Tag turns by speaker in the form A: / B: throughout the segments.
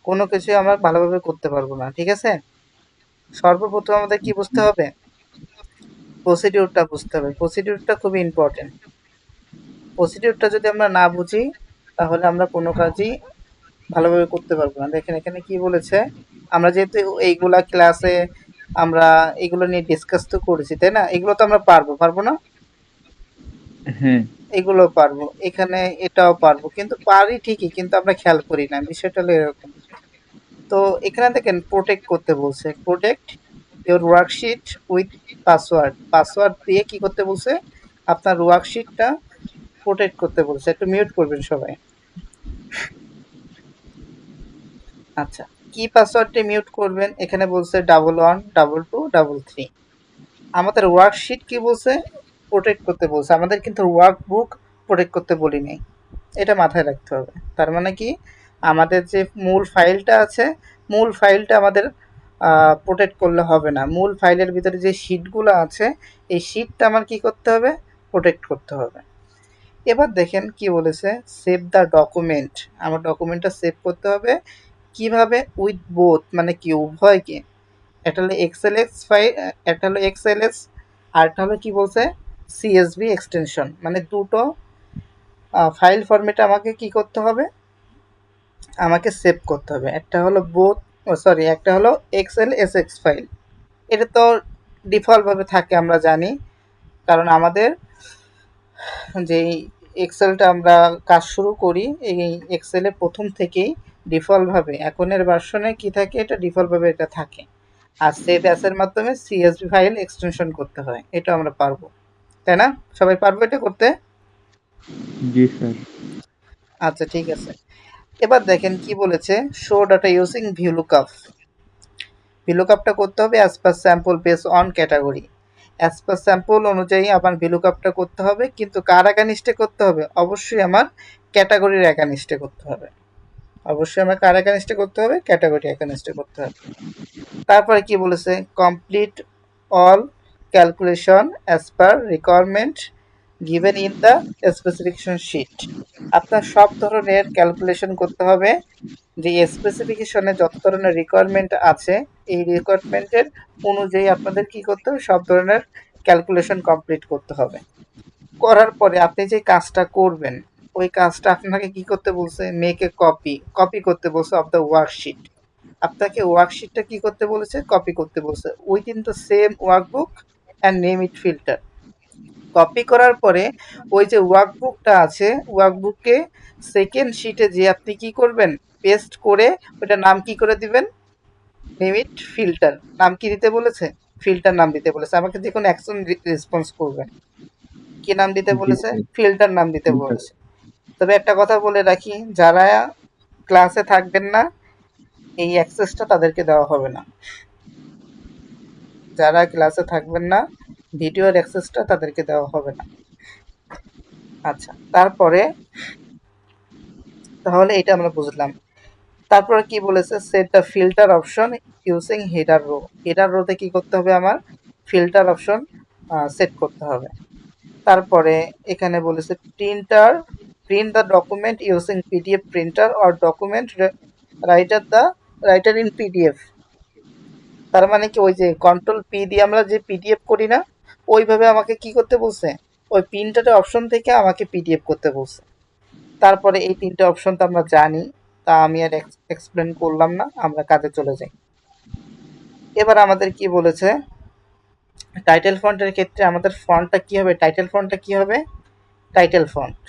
A: কোনো কিছুই আমরা ভালোভাবে করতে পারবো না। ঠিক আছে? সর্বপ্রথম আমাদের কি বুঝতে হবে? প্রসিডিউরটা বুঝতে হবে। প্রসিডিউরটা খুবই ইম্পর্টেন্ট। প্রসিডিউরটা যদি আমরা না বুঝি তাহলে আমরা কোনো কাজই ভালোভাবে করতে পারবো না। দেখেন এখানে কি বলেছে, আমরা যেহেতু এইগুলা ক্লাসে আমরা এগুলো নিয়ে ডিসকাস তো করেছি, তাই না? এগুলো তো আমরা পারবো, পারবো না?
B: হ্যাঁ।
A: এগুলো পারবো, এখানে এটাও পারবো, কিন্তু পারি ঠিকই, কিন্তু আমরা খেয়াল করি না। বিষয়টা হলো এরকম। তো এখানে দেখেন প্রোটেক্ট করতে বলছে, protect your worksheet with password. Password দিয়ে কি করতে বলছে? আপনার ওয়ার্কশিটটা প্রোটেক্ট করতে বলছে। একটু মিউট করবেন সবাই। আচ্ছা, কি পাসওয়ার্ডটি মিউট করবেন? এখানে বলছে 11 22 33। আমাদের ওয়ার্কশিট কি বলছে? প্রোটেক্ট করতে বলছে। আমাদের কিন্তু ওয়ার্কবুক প্রোটেক্ট করতে বলি নাই। এটা মাথায় রাখতে হবে। তার মানে কি, আমাদের যে মূল ফাইলটা আছে, মূল ফাইলটা আমাদের প্রোটেক্ট করলে হবে না। মূল ফাইলের ভিতরে যে শিটগুলো আছে, এই শিটটা আমার কি করতে হবে? প্রোটেক্ট করতে হবে। এবার দেখেন কি বলেছে, সেভ দ্য ডকুমেন্ট। আমার ডকুমেন্টটা সেভ করতে হবে কিভাবে? উইথ বোথ, মানে কি উভয়কে। একটা হলো এক্সএলএস ফাইল, একটা হলো এক্সএলএস, আর একটা হলো কি বলছে, সিএসভি এক্সটেনশন। মানে দুটো ফাইল ফরম্যাটে আমাকে কি করতে হবে? আমাকে সেভ করতে হবে। একটা হলো বোথ, ও সরি, একটা হলো এক্সএলএসএক্স ফাইল। এটা তো ডিফল্টভাবে থাকে, আমরা জানি। কারণ আমাদের যেই এক্সেলটা আমরা কাজ শুরু করি, এই এক্সেলে প্রথম থেকেই ডিফল্টভাবে এখনের ভার্সনে কি থাকে, এটা ডিফল্টভাবে এটা থাকে। আর সেভ অ্যাসের মাধ্যমে সিএসভি ফাইল এক্সটেনশন করতে হয়। এটা আমরা পারবো, তাই না? সবাই পারবো এটা করতে?
B: জি স্যার।
A: আচ্ছা, ঠিক আছে। এবার দেখেন কি বলেছে, শো ডাটা ইউজিং ভিলুকআপ। ভিলুকআপটা করতে হবে as per sample base on category. As per sample অনুযায়ী আমার ভিলুকআপটা করতে হবে, কিন্তু কার একানিস্টে করতে হবে? অবশ্যই আমার ক্যাটাগরির একানিস্টে করতে হবে। অবশ্যই আমার কার একানিস্টে করতে হবে? ক্যাটাগরি একানিস্টে করতে হবে। তারপরে কি বলেছে, complete all calculation as per requirement given in the specification sheet. আপনার সব ধরনের ক্যালকুলেশন করতে হবে, যে স্পেসিফিকেশনে যত ধরনের রিকোয়ারমেন্ট আছে, এই রিকোয়ারমেন্টের অনুযায়ী আপনাদের কি করতে হবে? সব ধরনের ক্যালকুলেশন কমপ্লিট করতে হবে। করার পরে আপনি যে কাজটা করবেন, ওই কাজটা আপনাকে কি করতে বলছে? মেক এ কপি, কপি করতে বলছে অফ দ্য ওয়ার্কশিট। আপনাকে ওয়ার্কশিটটা কি করতে বলেছে? কপি করতে বলছে within the same workbook and name it filter. Copy করার পরে ওই যে ওয়ার্কবুকটা আছে, ওয়ার্কবুকে সেকেন্ড শিটে যে আপনি কি করবেন? পেস্ট করে ওইটার নাম কি করে দিবেন? নেম ইট ফিল্টার। নাম কি দিতে বলেছে? ফিল্টার নাম দিতে বলেছে। আমাকে যে কোনো অ্যাকশন রেসপন্স করবেন। কি নাম দিতে
B: জি
A: বলেছে?
B: স্যার।
A: ফিল্টার নাম দিতে
B: ফিল্টার।
A: বলেছে। তবে একটা কথা বলে রাখি, যারা ক্লাসে থাকবেন না, এই অ্যাক্সেসটা তাদেরকে দেওয়া হবে না। যারা ক্লাসে থাকবেন না, ভিডিওর অ্যাক্সেসটা তাদেরকে দেওয়া হবে না। আচ্ছা, তারপরে তাহলে এটা আমরা বুঝলাম। তারপরে কি বলেছে, set the filter option using header row. Header রোতে কি করতে হবে? আমার ফিল্টার অপশন সেট করতে হবে। তারপরে এখানে বলেছে printer, print the document using PDF printer or document writer the writer in PDF. তার মানে কি, ওই যে কন্ট্রোল পি দিয়ে আমরা যে পিডিএফ করি না, ওইভাবে আমাকে কি করতে বলছে? ওই প্রিন্টারের অপশন থেকে আমাকে পিডিএফ করতে বলছে। তারপরে এই তিনটে অপশন তো আমরা জানি, তা আমি আর এক্সপ্লেন করলাম না, আমরা কাজে চলে যাই। এবার আমাদের কি বলেছে, টাইটেল ফন্টের ক্ষেত্রে আমাদের ফন্টটা কি হবে? টাইটেল ফন্টটা কি হবে? Title font.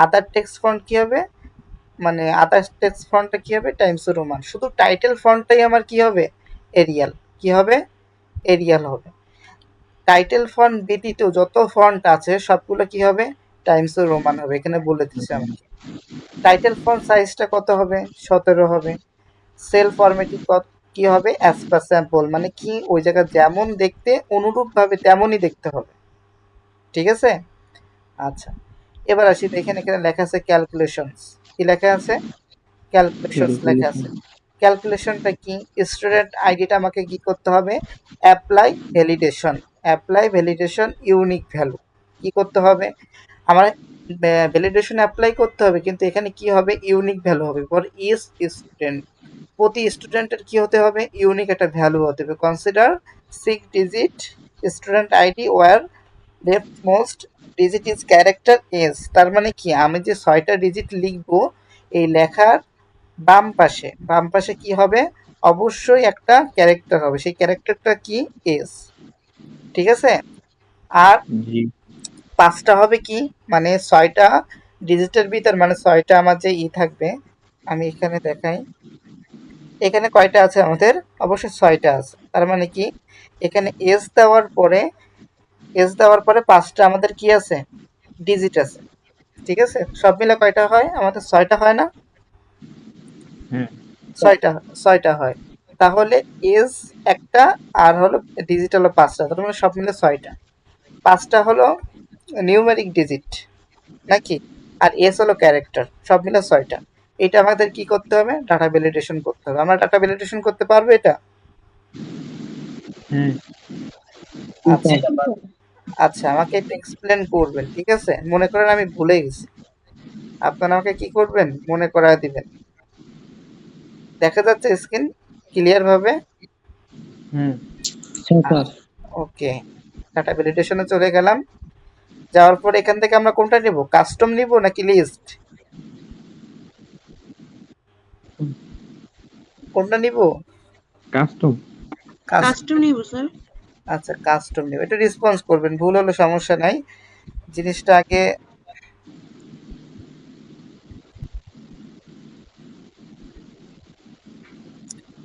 A: Other text font কি হবে? মানে আদার টেক্সট ফন্টটা কি হবে? Times Roman. শুধু টাইটেল ফন্টটাই আমার কি হবে? এরিয়াল। কি হবে? এরিয়াল হবে। টাইটেল ফন্ট ব্যতীত যত ফন্ট আছে সবগুলো কি হবে? টাইমস রোমান হবে। এখানে বলে দিচ্ছে আমাকে। টাইটেল ফন্ট সাইজটা কত হবে? 17 হবে। সেল ফরম্যাটিং কি হবে? অ্যাজ পার স্যাম্পল, মানে কি ওই জায়গায় যেমন দেখতে অনুরূপভাবে তেমনই দেখতে হবে। ঠিক আছে? আচ্ছা, এবার আসি, দেখেন এখানে লেখা আছে ক্যালকুলেশনস। কি লেখা আছে? ক্যালকুলেশনস লেখা
B: ক্যালকুলেশন।
A: আছে। ক্যালকুলেশনটা কি? স্টুডেন্ট আইডিটা আমাকে কি করতে হবে? Apply validation. Apply validation unique value. কি করতে হবে? আমার ভ্যালিডেশন অ্যাপ্লাই করতে হবে, কিন্তু এখানে কি হবে? ইউনিক ভ্যালু হবে ফর ইচ স্টুডেন্ট। প্রতি স্টুডেন্টের কি হতে হবে, ইউনিক একটা ভ্যালু হতে হবে। Consider 6 digit student ID where leftmost digit is character S. তার মানে কি, আমি যে 6টা ডিজিট লিখবো, এই লেখার বাম পাশে কি হবে, অবশ্যই একটা ক্যারেক্টার হবে, সেই ক্যারেক্টারটা কি, এস। ঠিক আছে। আর
B: জি
A: 5টা হবে কি, মানে 6টা ডিজিটের ভিতর, মানে 6টা আমার যে থাকবে, আমি এখানে দেখাই, এখানে কয়টা আছে আমাদের, অবশ্যই 6টা আছে। তার মানে কি, এখানে এস দেওয়ার পরে 5টা আমাদের কি আছে, ডিজিট আছে। ঠিক আছে, সব মিলে কয়টা হয় আমাদের, 6টা হয় না,
B: হ্যাঁ
A: 6টা, 6টা হয়। তাহলে এস একটা, আর হলো ডিজিট হলো 5টা, তার মানে সব মিলে 6টা। 5টা হলো নিউমেরিক ডিজিট নাকি, আর এস হলো ক্যারেক্টার, সব মিলে 6টা। এটা আমাদের কি করতে হবে, ডাটা ভ্যালিডেশন করতে হবে। আমরা ডাটা ভ্যালিডেশন করতে পারবো এটা?
B: হ্যাঁ
A: আচ্ছা, আচ্ছা, আমাকে একটু এক্সপ্লেন করবেন, ঠিক আছে? মনে করেন আমি ভুলে গেছি, আপনারা আমাকে কি করবেন, মনে করায় দিবেন। দেখা যাচ্ছে স্ক্রিন ক্লিয়ার ভাবে?
B: হ্যাঁ
A: ওকে, ডাটা ভ্যালিডেশনে চলে গেলাম। যাওয়ার পর এখান থেকে আমরা কোনটা নিব, কাস্টম নিব নাকি লিস্ট, কোনটা নিব?
B: কাস্টম।
C: কাস্টম নিব স্যার।
A: আচ্ছা, কাস্টম নিব। একটু রেসপন্স করবেন, ভুল হলে সমস্যা নাই, জিনিসটা আগে।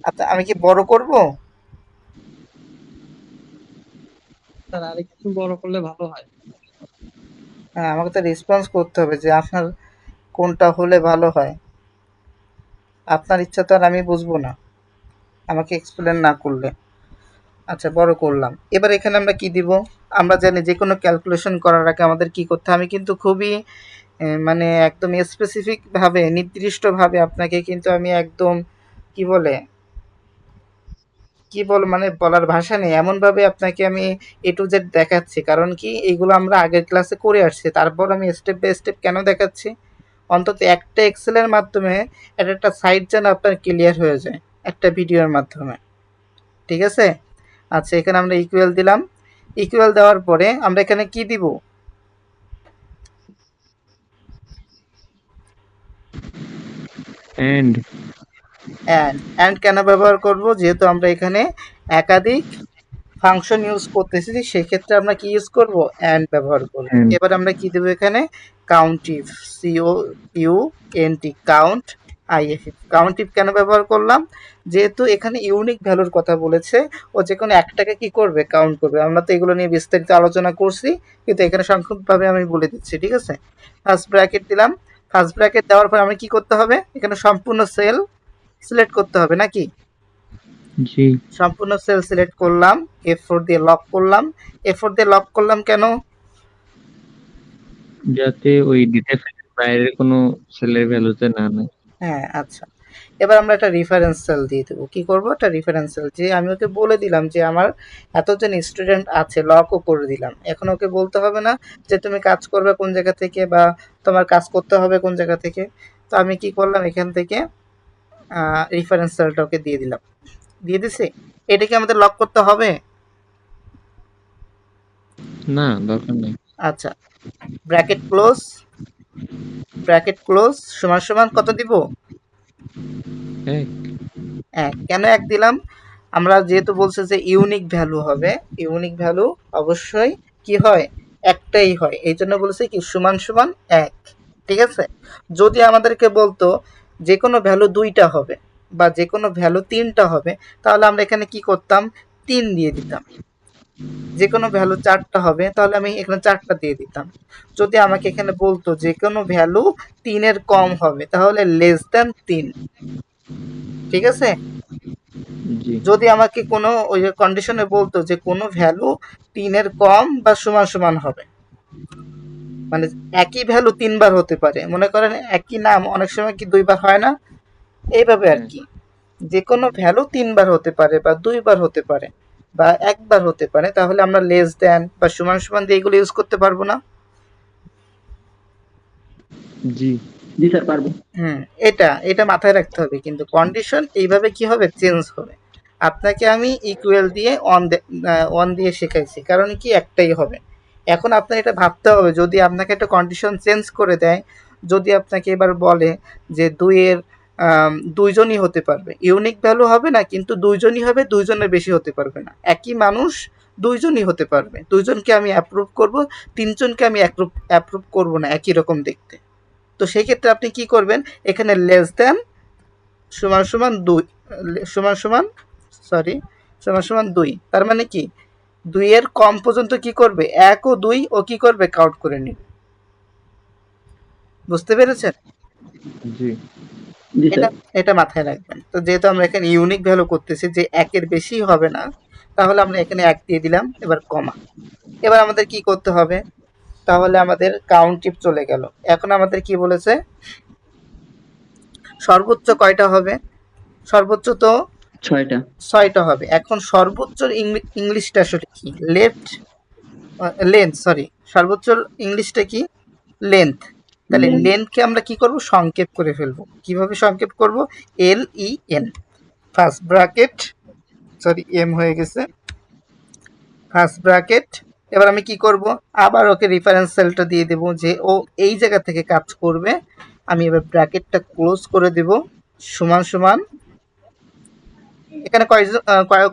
A: আচ্ছা, আমি কি বড় করব?
D: স্যার আরেকটু বড় করলে ভালো হয়।
A: হ্যাঁ, আমাকে তো রেসপন্স করতে হবে যে আপনার কোনটা হলে ভালো হয়। আপনার ইচ্ছা তো আর আমি বুঝবো না, আমাকে এক্সপ্লেন না করলে। আচ্ছা, বড় করলাম। এবার এখানে আমরা কি দিব, আমরা জানি যে কোনো ক্যালকুলেশন করার আগে আমাদের কি করতে হয়। আমি কিন্তু খুবই মানে একদম স্পেসিফিক ভাবে, নির্দিষ্টভাবে আপনাকে কিন্তু আমি একদম কি বলে মানে বলার ভাষা নেই, এমনভাবে আপনাকে আমি A to Z দেখাচ্ছি। কারণ কি, এইগুলো আমরা আগের ক্লাসে করে আসছি, তারপর আমি স্টেপ বাই স্টেপ কেন দেখাচ্ছি, অন্তত একটা এক্সেলের মাধ্যমে একটা সাইট যেন আপনার ক্লিয়ার হয়ে যায় একটা ভিডিওর মাধ্যমে। ঠিক আছে। আচ্ছা, এখানে আমরা ইকুয়াল দিলাম। ইকুয়াল দেওয়ার পরে আমরা এখানে কি দিব,
B: এন্ড
A: অ্যান্ড কেন ব্যবহার করব, যেহেতু আমরা এখানে একাধিক ফাংশন ইউজ করতেছি, সেক্ষেত্রে আমরা কি ইউজ করব, অ্যান্ড ব্যবহার করব।
B: এন্ড
A: এবার আমরা কি দেবো এখানে, কাউন্টিভ, COUNT, কাউন্ট IF। কাউন্টিভ কেন ব্যবহার করলাম, যেহেতু এখানে ইউনিক ভ্যালুর কথা বলেছে, ও যে কোনো একটাকে কি করবে, কাউন্ট করবে। আমরা তো এগুলো নিয়ে বিস্তারিত আলোচনা করছি, কিন্তু এখানে সংক্ষিপ্তভাবে আমি বলে দিচ্ছি। ঠিক আছে, ফার্স্ট ব্র্যাকেট দিলাম। ফার্স্ট ব্র্যাকেট দেওয়ার পর আমরা কি করতে হবে, এখানে সম্পূর্ণ সেল সিলেক্ট করতে হবে নাকি,
B: জি
A: সম্পূর্ণ সেল সিলেক্ট করলাম, F4 দিয়ে লক করলাম। F4 দিয়ে লক করলাম কেন,
B: যাতে ওই ডেটা ফ্রেমের বাইরের কোনো সেলের ভ্যালুতে না নেয়।
A: হ্যাঁ আচ্ছা। এবার আমরা একটা রেফারেন্স সেল দিয়ে দেবো। কি করব, একটা রেফারেন্স সেল, যে আমি ওকে বলে দিলাম যে আমার এতজন স্টুডেন্ট আছে, লকও করে দিলাম। এখন ওকে বলতে হবে না যে তুমি কাজ করবে কোন জায়গা থেকে, বা তোমার কাজ করতে হবে কোন জায়গা থেকে। তো আমি কি করলাম, এখান থেকে রেফারেন্স সেলটা ওকে দিয়ে দিলাম, দিয়ে দিছি। এটা কি আমাদের লক করতে হবে?
B: না দরকার নেই।
A: আচ্ছা, ব্র্যাকেট ক্লোজ, সমান সমান কত দিব,
B: এক
A: কেন 1 দিলাম, আমরা যেহেতু বলছে যে ইউনিক ভ্যালু হবে, ইউনিক ভ্যালু অবশ্যই কি হয়, একটাই হয়, এই জন্য বলছে কি সমান সমান 1। ঠিক আছে। যদি আমাদেরকে বলতো যে কোনো ভ্যালু 2টা হবে, বা যে কোনো ভ্যালু 3টা হবে, তাহলে আমরা এখানে কি করতাম, 3 দিয়ে দিতাম। যে কোনো ভ্যালু 4টা হবে, তাহলে আমি এখানে 4টা দিয়ে দিতাম। যদি আমাকে এখানে বলতো যে কোনো ভ্যালু 3-এর কম হবে, তাহলে লেস দ্যান 3। ঠিক আছে।
B: জি
A: যদি আমাকে কোনো ওই যে কন্ডিশনে বলতো যে কোনো ভ্যালু 3-এর কম বা সমান সমান হবে, মানে একই ভ্যালু 3বার হতে পারে, মনে করেন একই নাম অনেক সময় কি 2বার হয় না, এইভাবে আর
B: হ্যাঁ
A: কি। যে কোনো ভ্যালু 3বার হতে পারে, বা 2বার হতে পারে, বা একবার হতে পারে, তাহলে আমরা লেস দেন বা সমান সমান দিয়ে এগুলো ইউজ করতে পারবো না।
B: জি
E: জি স্যার পারবো।
A: হুম, এটা মাথায় রাখতে হবে, কিন্তু কন্ডিশন এইভাবে কি হবে, চেঞ্জ হবে। আপনাকে আমি ইকুয়াল দিয়ে অন দিয়ে শেখাইছি, কারণ কি একটাই হবে। এখন আপনার এটা ভাবতে হবে, যদি আপনাকে একটা কন্ডিশন চেঞ্জ করে দেয়, যদি আপনাকে এবার বলে যে দুইয়ের দুইজনই হতে পারবে, ইউনিক ভ্যালু হবে না, কিন্তু দুইজনই হবে, দুইজনের বেশি হতে পারবে না। একই মানুষ দুইজনই হতে পারবে, দুইজনকে আমি অ্যাপ্রুভ করব, তিনজনকে আমি অ্যাপ্রুভ করব না একই রকম দেখতে। তো সেই ক্ষেত্রে আপনি কি করবেন, এখানে লেস দেন সমান সমান দুই, সমান সমান সরি সমান সমান দুই, তার মানে কি দুইয়ের কম পর্যন্ত কি করবে, এক ও দুই ও কি করবে, কাউন্ট করে নিবে। বুঝতে পেরেছেন?
B: জি।
E: জি
A: এটা
E: স্যার।
A: এটা মাথায় রাখবেন। তো যেহেতু আমরা এখানে ইউনিক ভ্যালু করতেছি যে একের বেশি হবে না, তাহলে আমরা এখানে এক দিয়ে দিলাম, এবার কমা। এবার আমাদের কি করতে হবে, তাহলে আমাদের কাউন্ট টিপ চলে গেল। এখন আমাদের কি বলেছে, সর্বোচ্চ কয়টা হবে, সর্বোচ্চ তো
E: 6টা।
A: 6টা হবে। এখন সর্বোচ্চ ইংলিশটা আসলে কি, লেফট লেন্থ, সরি, সর্বোচ্চ ইংলিশটা কি, লেন্থ। তাহলে লেন্থকে আমরা কি করব, সংক্ষেপ করে ফেলবো। কিভাবে সংক্ষেপ করব, LEN, first bracket, sorry M হয়ে গেছে, ফার্স্ট ব্র্যাকেট। এবার আমি কি করব, আবার ওকে রেফারেন্স সেলটা দিয়ে দেব যে ও এই জায়গা থেকে কাজ করবে। আমি এবার ব্র্যাকেটটা ক্লোজ করে দেব, সমান সমান, এখানে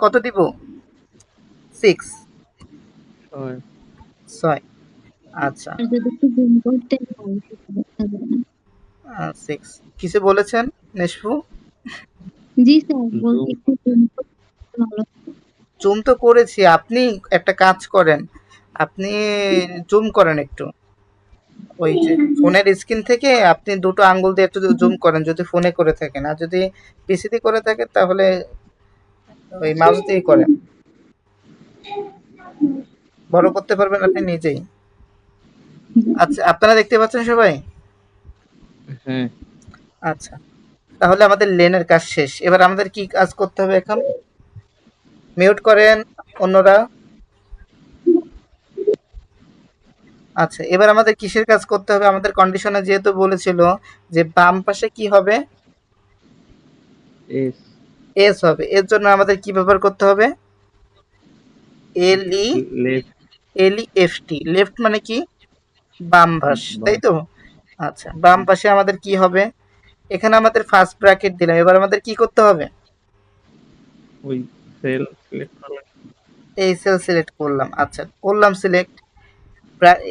A: কত দিব, 6, 6, আচ্ছা,
F: আর যদি একটু জুম করতে হয় সেটা দেখা যায় না।
A: 6। কিছু বলেছেন নেশফু?
F: জি স্যার, বলছি একটু জুম করতে ভালো।
A: জুম তো করেছি, আপনি একটা কাজ করেন, আপনি জুম করেন একটু, ওই যে ফোনের স্ক্রিন থেকে আপনি দুটো আঙ্গুল দিয়ে একটু জুম করেন, যদি ফোনে করে থাকেন, আর যদি পিসিতে করে থাকেন তাহলে ওই মাউস দিয়ে করেন। বড় করতে পারবেন আপনি নিজেই। আচ্ছা, আপনারা দেখতে পাচ্ছেন সবাই?
B: হ্যাঁ।
A: আচ্ছা, তাহলে আমাদের লেনের কাজ শেষ। এবার আমাদের কি কাজ করতে হবে এখন, মিউট করেন অন্যরা। আচ্ছা, এবার আমাদের কিসের কাজ করতে হবে, আমাদের কন্ডিশনে যেহেতু বলেছিল যে বাম পাশে কি হবে,
B: এস
A: এস হবে, এর জন্য আমাদের কি ব্যবহার করতে হবে,
B: লেফট
A: LEFT, লেফট মানে কি, বাম পাশ, তাই তো? আচ্ছা, বাম পাশে আমাদের কি হবে, এখানে আমাদের ফার্স্ট ব্র্যাকেট দিলাম। এবার আমাদের কি করতে হবে,
B: ওই সেল সিলেক্ট করা
A: এই সেল সিলেক্ট করলাম, আচ্ছা করলাম সিলেক্ট।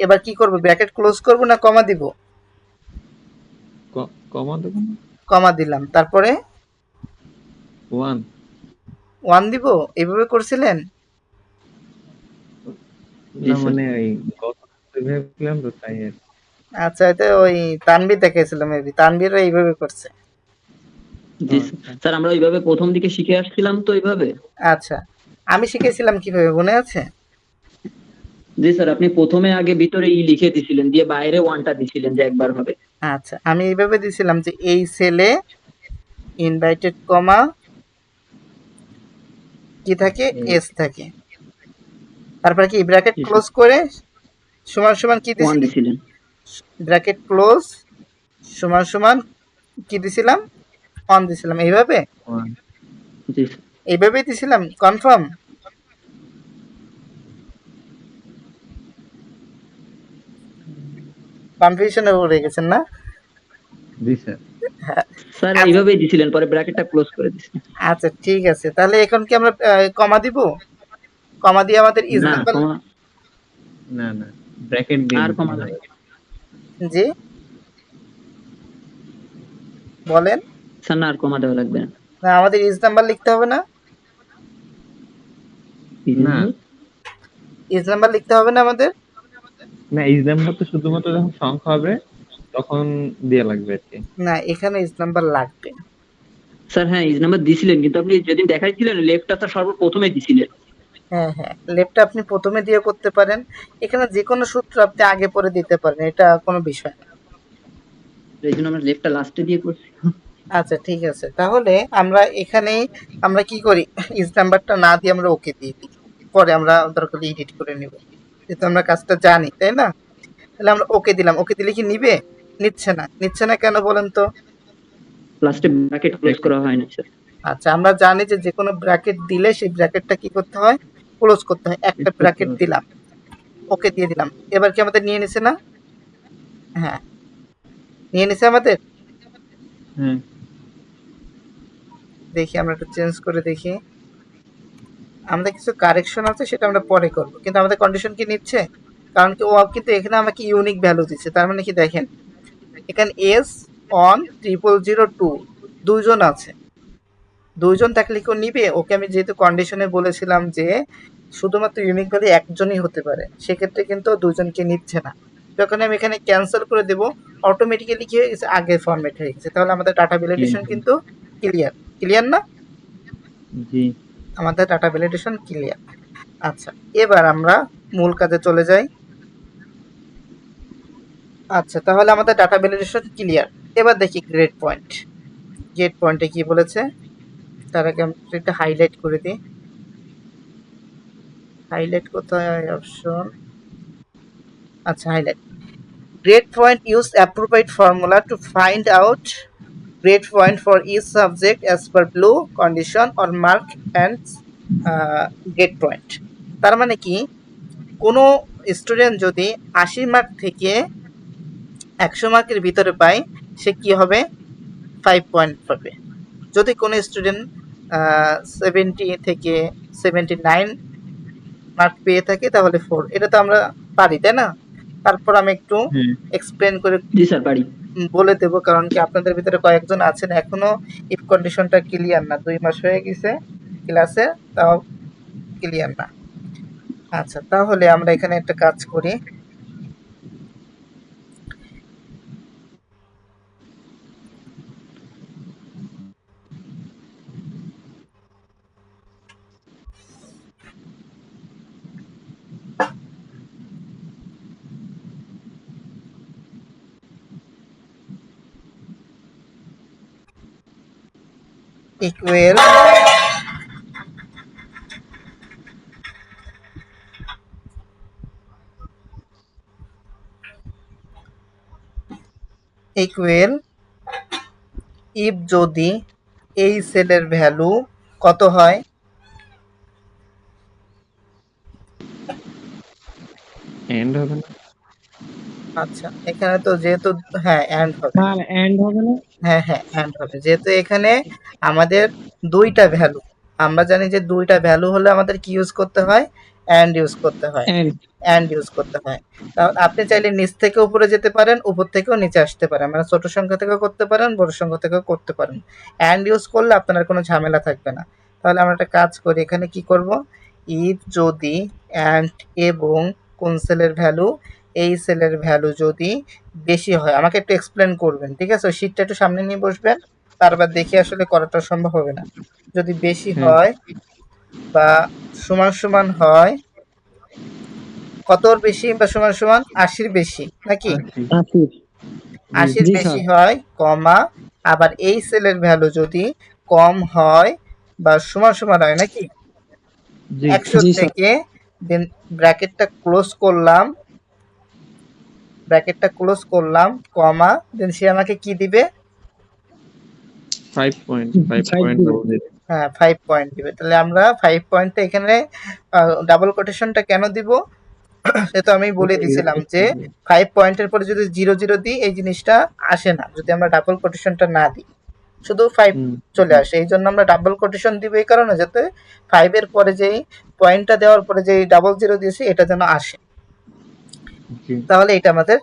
A: এবার কি করব, ব্র্যাকেট ক্লোজ করব না কমা দিব,
B: কমা দেব
A: কমা দিলাম, তারপরে
B: 1
A: 1 দিব, এইভাবে করছিলেন?
E: জি
B: না
E: স্যার।
B: মানে ওই গত ভেবেছিলাম তো তাই আর কি।
A: আচ্ছা, এটা ওই তানভীর দেখেছিল, মেবি তানভীরও এইভাবে করছে।
E: জি স্যার। স্যার আমরা ওইভাবে প্রথম দিকে শিখে আসছিলাম তো এইভাবে।
A: আচ্ছা, আমি শিখেছিলাম কিভাবে মনে আছে?
E: জি স্যার, আপনি প্রথমে আগে ভিতরে লিখে দিছিলেন, দিয়ে বাইরে 1টা দিছিলেন যে একবার হবে।
A: আচ্ছা, আমি এইভাবে দিছিলাম যে এই সেলে ইনভাইটেড কমা কি থাকে, এস থাকে, তারপরে কি ব্র্যাকেট
E: জি
A: ক্লোজ
E: স্যার।
A: করে সমান সমান কি
E: 1
A: দিছি,
E: দিছিলেন।
A: ব্র্যাকেট ক্লোজ সমান সমান কি দিছিলাম, অন দিছিলাম, এইভাবে,
B: 1
E: জি স্যার।
A: এইভাবেই দিছিলাম, কনফার্ম? কনফিউশনে পড়ে গেছেন না?
B: জি স্যার।
A: হ্যাঁ,
E: স্যার
A: আচ্ছা,
E: এইভাবেই দিছিলেন, পরে ব্র্যাকেটটা ক্লোজ করে দিছিলেন।
A: আচ্ছা ঠিক আছে, তাহলে এখন কি আমরা কমা দিব, কমা দিয়ে আমাদের ইজ
E: না
A: নাম্বার,
E: কমা,
B: না না ব্র্যাকেট দিয়ে
E: আর
B: দিতে
E: কমা
B: হবে।
E: লাগে।
A: জি বলেন,
E: স্যার না আর কমা দেওয়া লাগবে না।
A: না আমাদের ইজ নাম্বার লিখতে হবে না,
B: না
A: ইজ নাম্বার লিখতে হবে না আমাদের?
B: না এক্সামটা তো শুধুমাত্র যখন সংখ্যা হবে তখন দেয়া লাগবে আর কি।
A: না, এখানে ইজ নাম্বার লাগবে।
E: স্যার হ্যাঁ ইজ নাম্বার দিছিলেন, কিন্তু আপনি যেদিন দেখাইছিলেন লেফটটা তো সর্বপ্রথমে দিছিলেন।
A: হ্যাঁ হ্যাঁ, লেফটটা আপনি প্রথমে দিয়ে করতে পারেন, এখানে যে কোনো সূত্র আপনি আগে পরে দিতে পারেন, এটা কোনো বিষয় না।
E: এই জন্য আমরা লেফটটা লাস্টে দিয়ে করছি।
A: আচ্ছা ঠিক আছে, তাহলে আমরা এখানেই আমরা কি করি, ইজ নাম্বারটা না দিয়ে আমরা ওকে দিয়ে দিই, পরে আমরা দরকার হলে এডিট করে নিব, যেহেতু আমরা কাজটা জানি, তাই না? তাহলে আমরা ওকে দিলাম, ওকে দিলে কি নিবে, নিচ্ছে না কেন বলেন তো?
E: লাস্টে ব্র্যাকেট ক্লোজ করা হয় না স্যার।
A: আচ্ছা, আমরা জানি যে যেকোনো ব্র্যাকেট দিলে সেই ব্র্যাকেটটা কি করতে হয়? ক্লোজ করতে হয়। একটা ব্র্যাকেট দিলাম, ওকে দিয়ে দিলাম। এবার কি আমাদের নিয়ে নিছে না? হ্যাঁ, নিয়ে নিছে আমাদের।
B: হ্যাঁ
A: দেখি আমরা একটু চেঞ্জ করে দেখি। আমাদের কিছু কারেকশন আছে, সেটা আমরা পরে করব, কিন্তু আমাদের কন্ডিশন কি নিচ্ছে? কারণ কি ও কিন্তু এখানে আমাকে ইউনিক ভ্যালু দিচ্ছে। তার মানে কি দেখেন, এখানে এস অন 0002 দুইজন আছে, দুইজন থাকলে কেউ নিবে? ওকে আমি যেহেতু কন্ডিশনে বলেছিলাম যে শুধুমাত্র ইউনিক ভ্যালু একজনই হতে পারে, সেক্ষেত্রে কিন্তু দুজনকে নিচ্ছে না। যখন আমি এখানে ক্যান্সেল করে দেব, অটোমেটিক্যালি কি হয়ে গেছে? আগের ফরম্যাট হয়ে গেছে। তাহলে আমাদের ডাটা ভ্যালিডেশন কিন্তু ক্লিয়ার না?
B: জি
A: আমাদের ডাটা ভ্যালিডেশন ক্লিয়ার। আচ্ছা, এবার আমরা মূল কাজে চলে যাই। আচ্ছা, তাহলে আমাদের ডাটা ভ্যালিডেশন ক্লিয়ার। এবার দেখি গ্রেড পয়েন্টে কি বলেছে। তার আগে আমি একটা হাইলাইট করে দিই। হাইলাইট কোথায়? অপশন, আচ্ছা highlight. Grade point use appropriate formula to find out grade point for each subject as per blue condition or mark and grade point। তার মানে কি, কোনো স্টুডেন্ট যদি 80 মার্ক থেকে 100 মার্কের ভিতরে পায়, সে কি হবে? 5 পয়েন্ট পাবে। যদি কোনো স্টুডেন্ট 70 থেকে 79 মার্ক পেয়ে থাকে, তাহলে 4। এটা তো আমরা পারি, তাই না? তারপর আমি একটু
B: হ্যাঁ
A: এক্সপ্লেন করে
E: জি স্যার পারি।
A: বলে দেবো, কারণ কি আপনাদের ভিতরে কয়েকজন আছেন এখনো ইফ কন্ডিশনটা ক্লিয়ার না, 2 মাস হয়ে গেছে ক্লাসে, তাও ক্লিয়ার না। আচ্ছা, তাহলে আমরা এখানে একটা কাজ করি। ইকুয়াল ইফ যদি এই সেলের ভ্যালু কত হয়?
B: এন্ড হবে না?
A: আচ্ছা, এখানে তো যেহেতু হ্যাঁ এন্ড হবে,
D: আর এন্ড হবে না?
A: হ্যাঁ এন্ড হবে, যেহেতু এখানে আমাদের দুইটা ভ্যালু। আমরা জানি যে দুইটা ভ্যালু হলে আমাদের কি ইউজ করতে হয়? এন্ড ইউজ করতে হয়।
D: এন্ড
A: তাহলে আপনি চাইলে নিচ থেকে উপরে যেতে পারেন, উপর থেকেও নিচে আসতে পারেন, মানে ছোট সংখ্যা থেকেও করতে পারেন, বড় সংখ্যা থেকেও করতে পারেন। এন্ড ইউজ করলে আপনার কোনো ঝামেলা থাকবে না। তাহলে আমরা একটা কাজ করি, এখানে কি করব? ইফ যদি এন্ড এবং কোন সেলের ভ্যালু, এই সেলের ভ্যালু যদি বেশি হয়, আমাকে একটু এক্সপ্লেন করবেন, ঠিক আছে? ওই শীটটা একটু সামনে নিয়ে বসবেন, তারপর দেখে আসলে করাটা সম্ভব হবে না। যদি বেশি হয় বা সমান সমান হয়, কতর বেশি বা সমান সমান 80-র বেশি নাকি? 80-র
D: জি
A: বেশি
D: স্যার।
A: হয়, কমা, আবার এই সেলের ভ্যালু যদি কম হয় বা সমান সমান হয় নাকি
B: জি
A: 100
D: জি স্যার।
A: থেকে, দেন ব্র্যাকেটটা ক্লোজ করলাম, কমা, দেন সে আমাকে কি দিবে?
B: 5 পয়েন্ট 5
D: Five
B: পয়েন্ট
D: দিবে।
B: বলতে
A: হ্যাঁ 5 পয়েন্ট দিবে। তাহলে আমরা 5 পয়েন্টটা এখানে ডাবল কোটেশনটা কেন দিব? সে তো আমি বলে দিয়েছিলাম যে 5 পয়েন্টের পরে যদি 00 দিই, এই জিনিসটা আসে না যদি আমরা ডাবল কোটেশনটা না দিই, শুধু 5 চলে আসে। এই জন্য আমরা ডাবল কোটেশন দিব, এই কারণে যাতে 5 এর পরে যেই পয়েন্টটা দেওয়ার পরে যেই 00 দিয়েছি এটা যেন আসে।
B: জি
A: তাহলে এটা আমাদের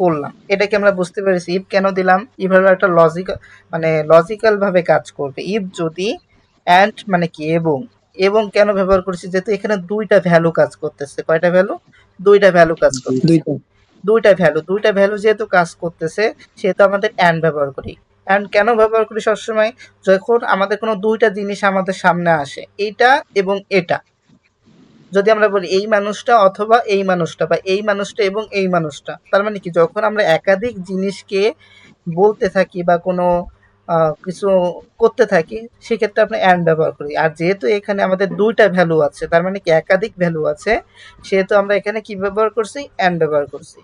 A: করলাম, এটাকে আমরা বুঝতে পেরেছি। ইফ কেন দিলাম? ইফ হলো একটা লজিক্যাল ভাবে কাজ করবে। ইফ যদি, অ্যান্ড মানে কি এবং কেন ব্যবহার করছি? যেহেতু এখানে দুইটা ভ্যালু কাজ করতেছে। কয়টা ভ্যালু? দুইটা ভ্যালু কাজ করতেছে। দুইটা ভ্যালু যেহেতু কাজ করতেছে, সেহেতু আমাদের অ্যান্ড ব্যবহার করি। অ্যান্ড কেন ব্যবহার করি সবসময়? যখন আমাদের কোনো দুইটা জিনিস আমাদের সামনে আসে, এইটা এবং এটা, যদি আমরা বলি এই মানুষটা অথবা এই মানুষটা, বা এই মানুষটা এবং এই মানুষটা, তার মানে কি যখন আমরা একাধিক জিনিসকে বলতে থাকি বা কোনো কিছু করতে থাকি, সেক্ষেত্রে আপনি অ্যান্ড ব্যবহার করি। আর যেহেতু এখানে আমাদের দুইটা ভ্যালু আছে, তার মানে কি একাধিক ভ্যালু আছে, সেহেতু আমরা এখানে কি ব্যবহার করছি? অ্যান্ড ব্যবহার করছি।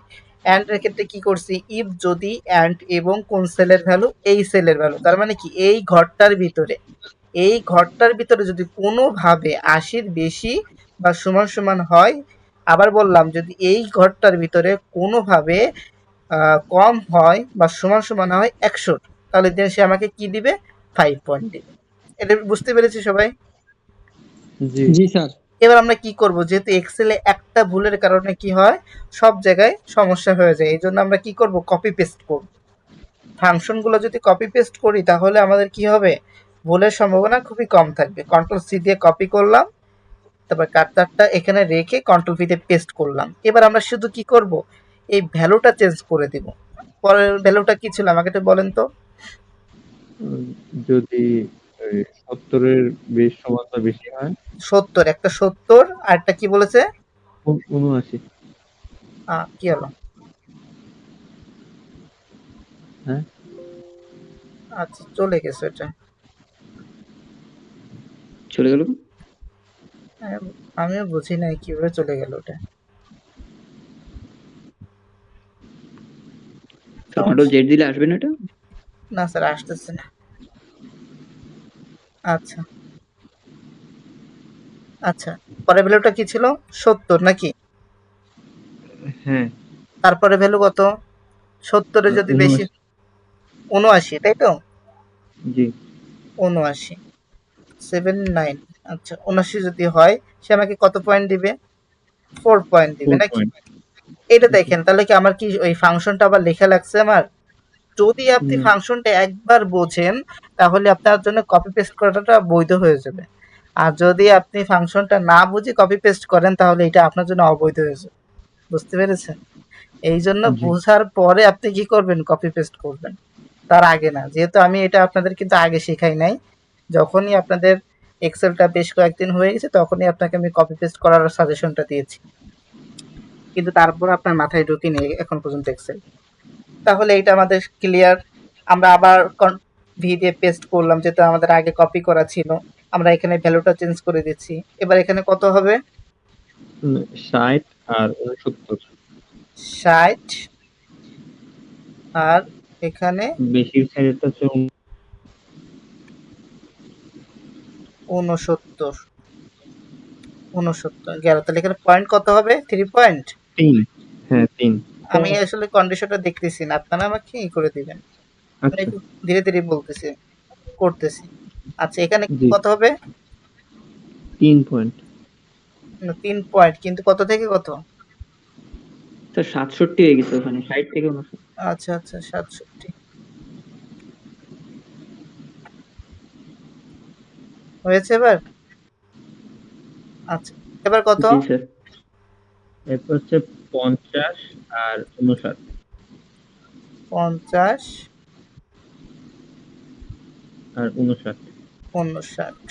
A: অ্যান্ড এর ক্ষেত্রে কি করছি, ইফ যদি অ্যান্ড এবং কোন সেলের ভ্যালু, এই সেলের ভ্যালু, তার মানে কি এই ঘরটার ভিতরে যদি কোনোভাবে ৮০-র বেশি বা সমান সমান হয়, আবার বললাম যদি এই ঘরটার ভিতরে কোনোভাবে কম হয় বা সমান সমান হয় ১০০, তাহলে দেন সে আমাকে কি দিবে, 5 পয়েন্ট দিবে। এটা বুঝতে পেরেছি সবাই?
B: জি
D: জি স্যার।
A: এবার আমরা কি করব, যেহেতু এক্সেলে একটা ভুলের কারণে কি হয়, সব জায়গায় সমস্যা হয়ে যায়, এই জন্য আমরা কি করব, কপি পেস্ট করব। ফাংশনগুলো যদি কপি পেস্ট করি তাহলে আমাদের কি হবে, ভুলের সম্ভাবনা খুবই কম থাকবে। কন্ট্রোল সি দিয়ে কপি করলাম, তারপর কার্সারটা এখানে রেখে কন্ট্রোল ভি দিয়ে পেস্ট করলাম। এবার আমরা শুধু কি করব, এই ভ্যালুটা চেঞ্জ করে দিব। পরের ভ্যালুটা কি ছিল আমাকে একটু বলেন তো?
B: যদি ৭০-এর বেশ সমান বা বেশি হয়
A: ৭০, একটা ৭০ আর একটা কি বলেছে,
B: ৭৯।
A: কি হলো,
B: হ্যাঁ
A: আচ্ছা চলে গেছে এটা।
E: চলে গেল।
A: হ্যাঁ, আমিও বুঝি নাই কিভাবে চলে গেল ওটা।
E: কন্ট্রোল জেড দিলে আসবে না এটা?
A: না স্যার, আসতেছে না। আচ্ছা আচ্ছা, পরের ভ্যালুটা কি ছিল, ৭০ নাকি?
B: হ্যাঁ
A: তারপরে ভ্যালু কত, ৭০-এ যদি বেশি, ৭৯, তাই তো?
B: জি
A: ৭৯, 79, আচ্ছা ৭৯ যদি হয়, সে আমাকে কত পয়েন্ট দিবে, 4 পয়েন্ট দিবে
B: 4
A: নাকি?
B: পয়েন্ট।
A: এটা দেখেন, তাহলে কি আমার কি ওই ফাংশনটা আবার লেখা লাগছে আমার? যদি আপনি
B: না।
A: ফাংশনটা একবার বোঝেন তাহলে আপনার জন্য কপি পেস্ট করাটা বৈধ হয়ে যাবে, আর যদি আপনি ফাংশনটা না বুঝে কপি পেস্ট করেন তাহলে এটা আপনার জন্য অবৈধ হয়ে যাবে। বুঝতে পেরেছেন? এই জন্য
B: জি
A: বোঝার পরে আপনি কি করবেন, কপি পেস্ট করবেন, তার আগে না। যেহেতু আমি এটা আপনাদের কিন্তু আগে শেখাই নাই, যখনই আপনাদের এক্সেলটা বেশ কয়েকদিন হয়ে গেছে তখনই আপনাকে আমি কপি পেস্ট করার সাজেশনটা দিয়েছি, কিন্তু তারপর আপনার মাথায় ঢুকিনি এখন পর্যন্ত এক্সেল। তাহলে এটা আমাদের ক্লিয়ার। আমরা আবার ভি দিয়ে পেস্ট করলাম, যেটা আমাদের আগে কপি করা ছিল। আমরা এখানে ভ্যালুটা চেঞ্জ করে দিচ্ছি। এবার এখানে কত হবে,
B: ৬০ আর ৬৯।
A: ৬০ আর এখানে
B: বেশির সাইডেরটা হচ্ছে
A: ৬৯, ৬৯ গেল। তাহলে এখানে পয়েন্ট কত হবে, 3 পয়েন্ট।
B: ৩। হ্যাঁ ৩।
A: আমি আসলে কন্ডিশনটা দেখতেছি না, আপনারা আমাকে ই করে দিবেন, আমি
B: আচ্ছা
A: একটু ধীরে ধীরে বলতেছি, করতেছি। আচ্ছা এখানে
B: জি
A: কত হবে,
B: ৩ পয়েন্ট।
A: 3 পয়েন্ট, কিন্তু কত থেকে কত,
E: স্যার ৬৭ হয়ে গেছে ওখানে, ৬০ থেকে ৬৯।
A: আচ্ছা আচ্ছা ৬৭ হয়েছে এবার। আচ্ছা এবার কত,
E: জি স্যার।
B: এরপর হচ্ছে ৫০ আর ৫৯।
A: ৫০
B: আর ৫৯।
A: ৫৯,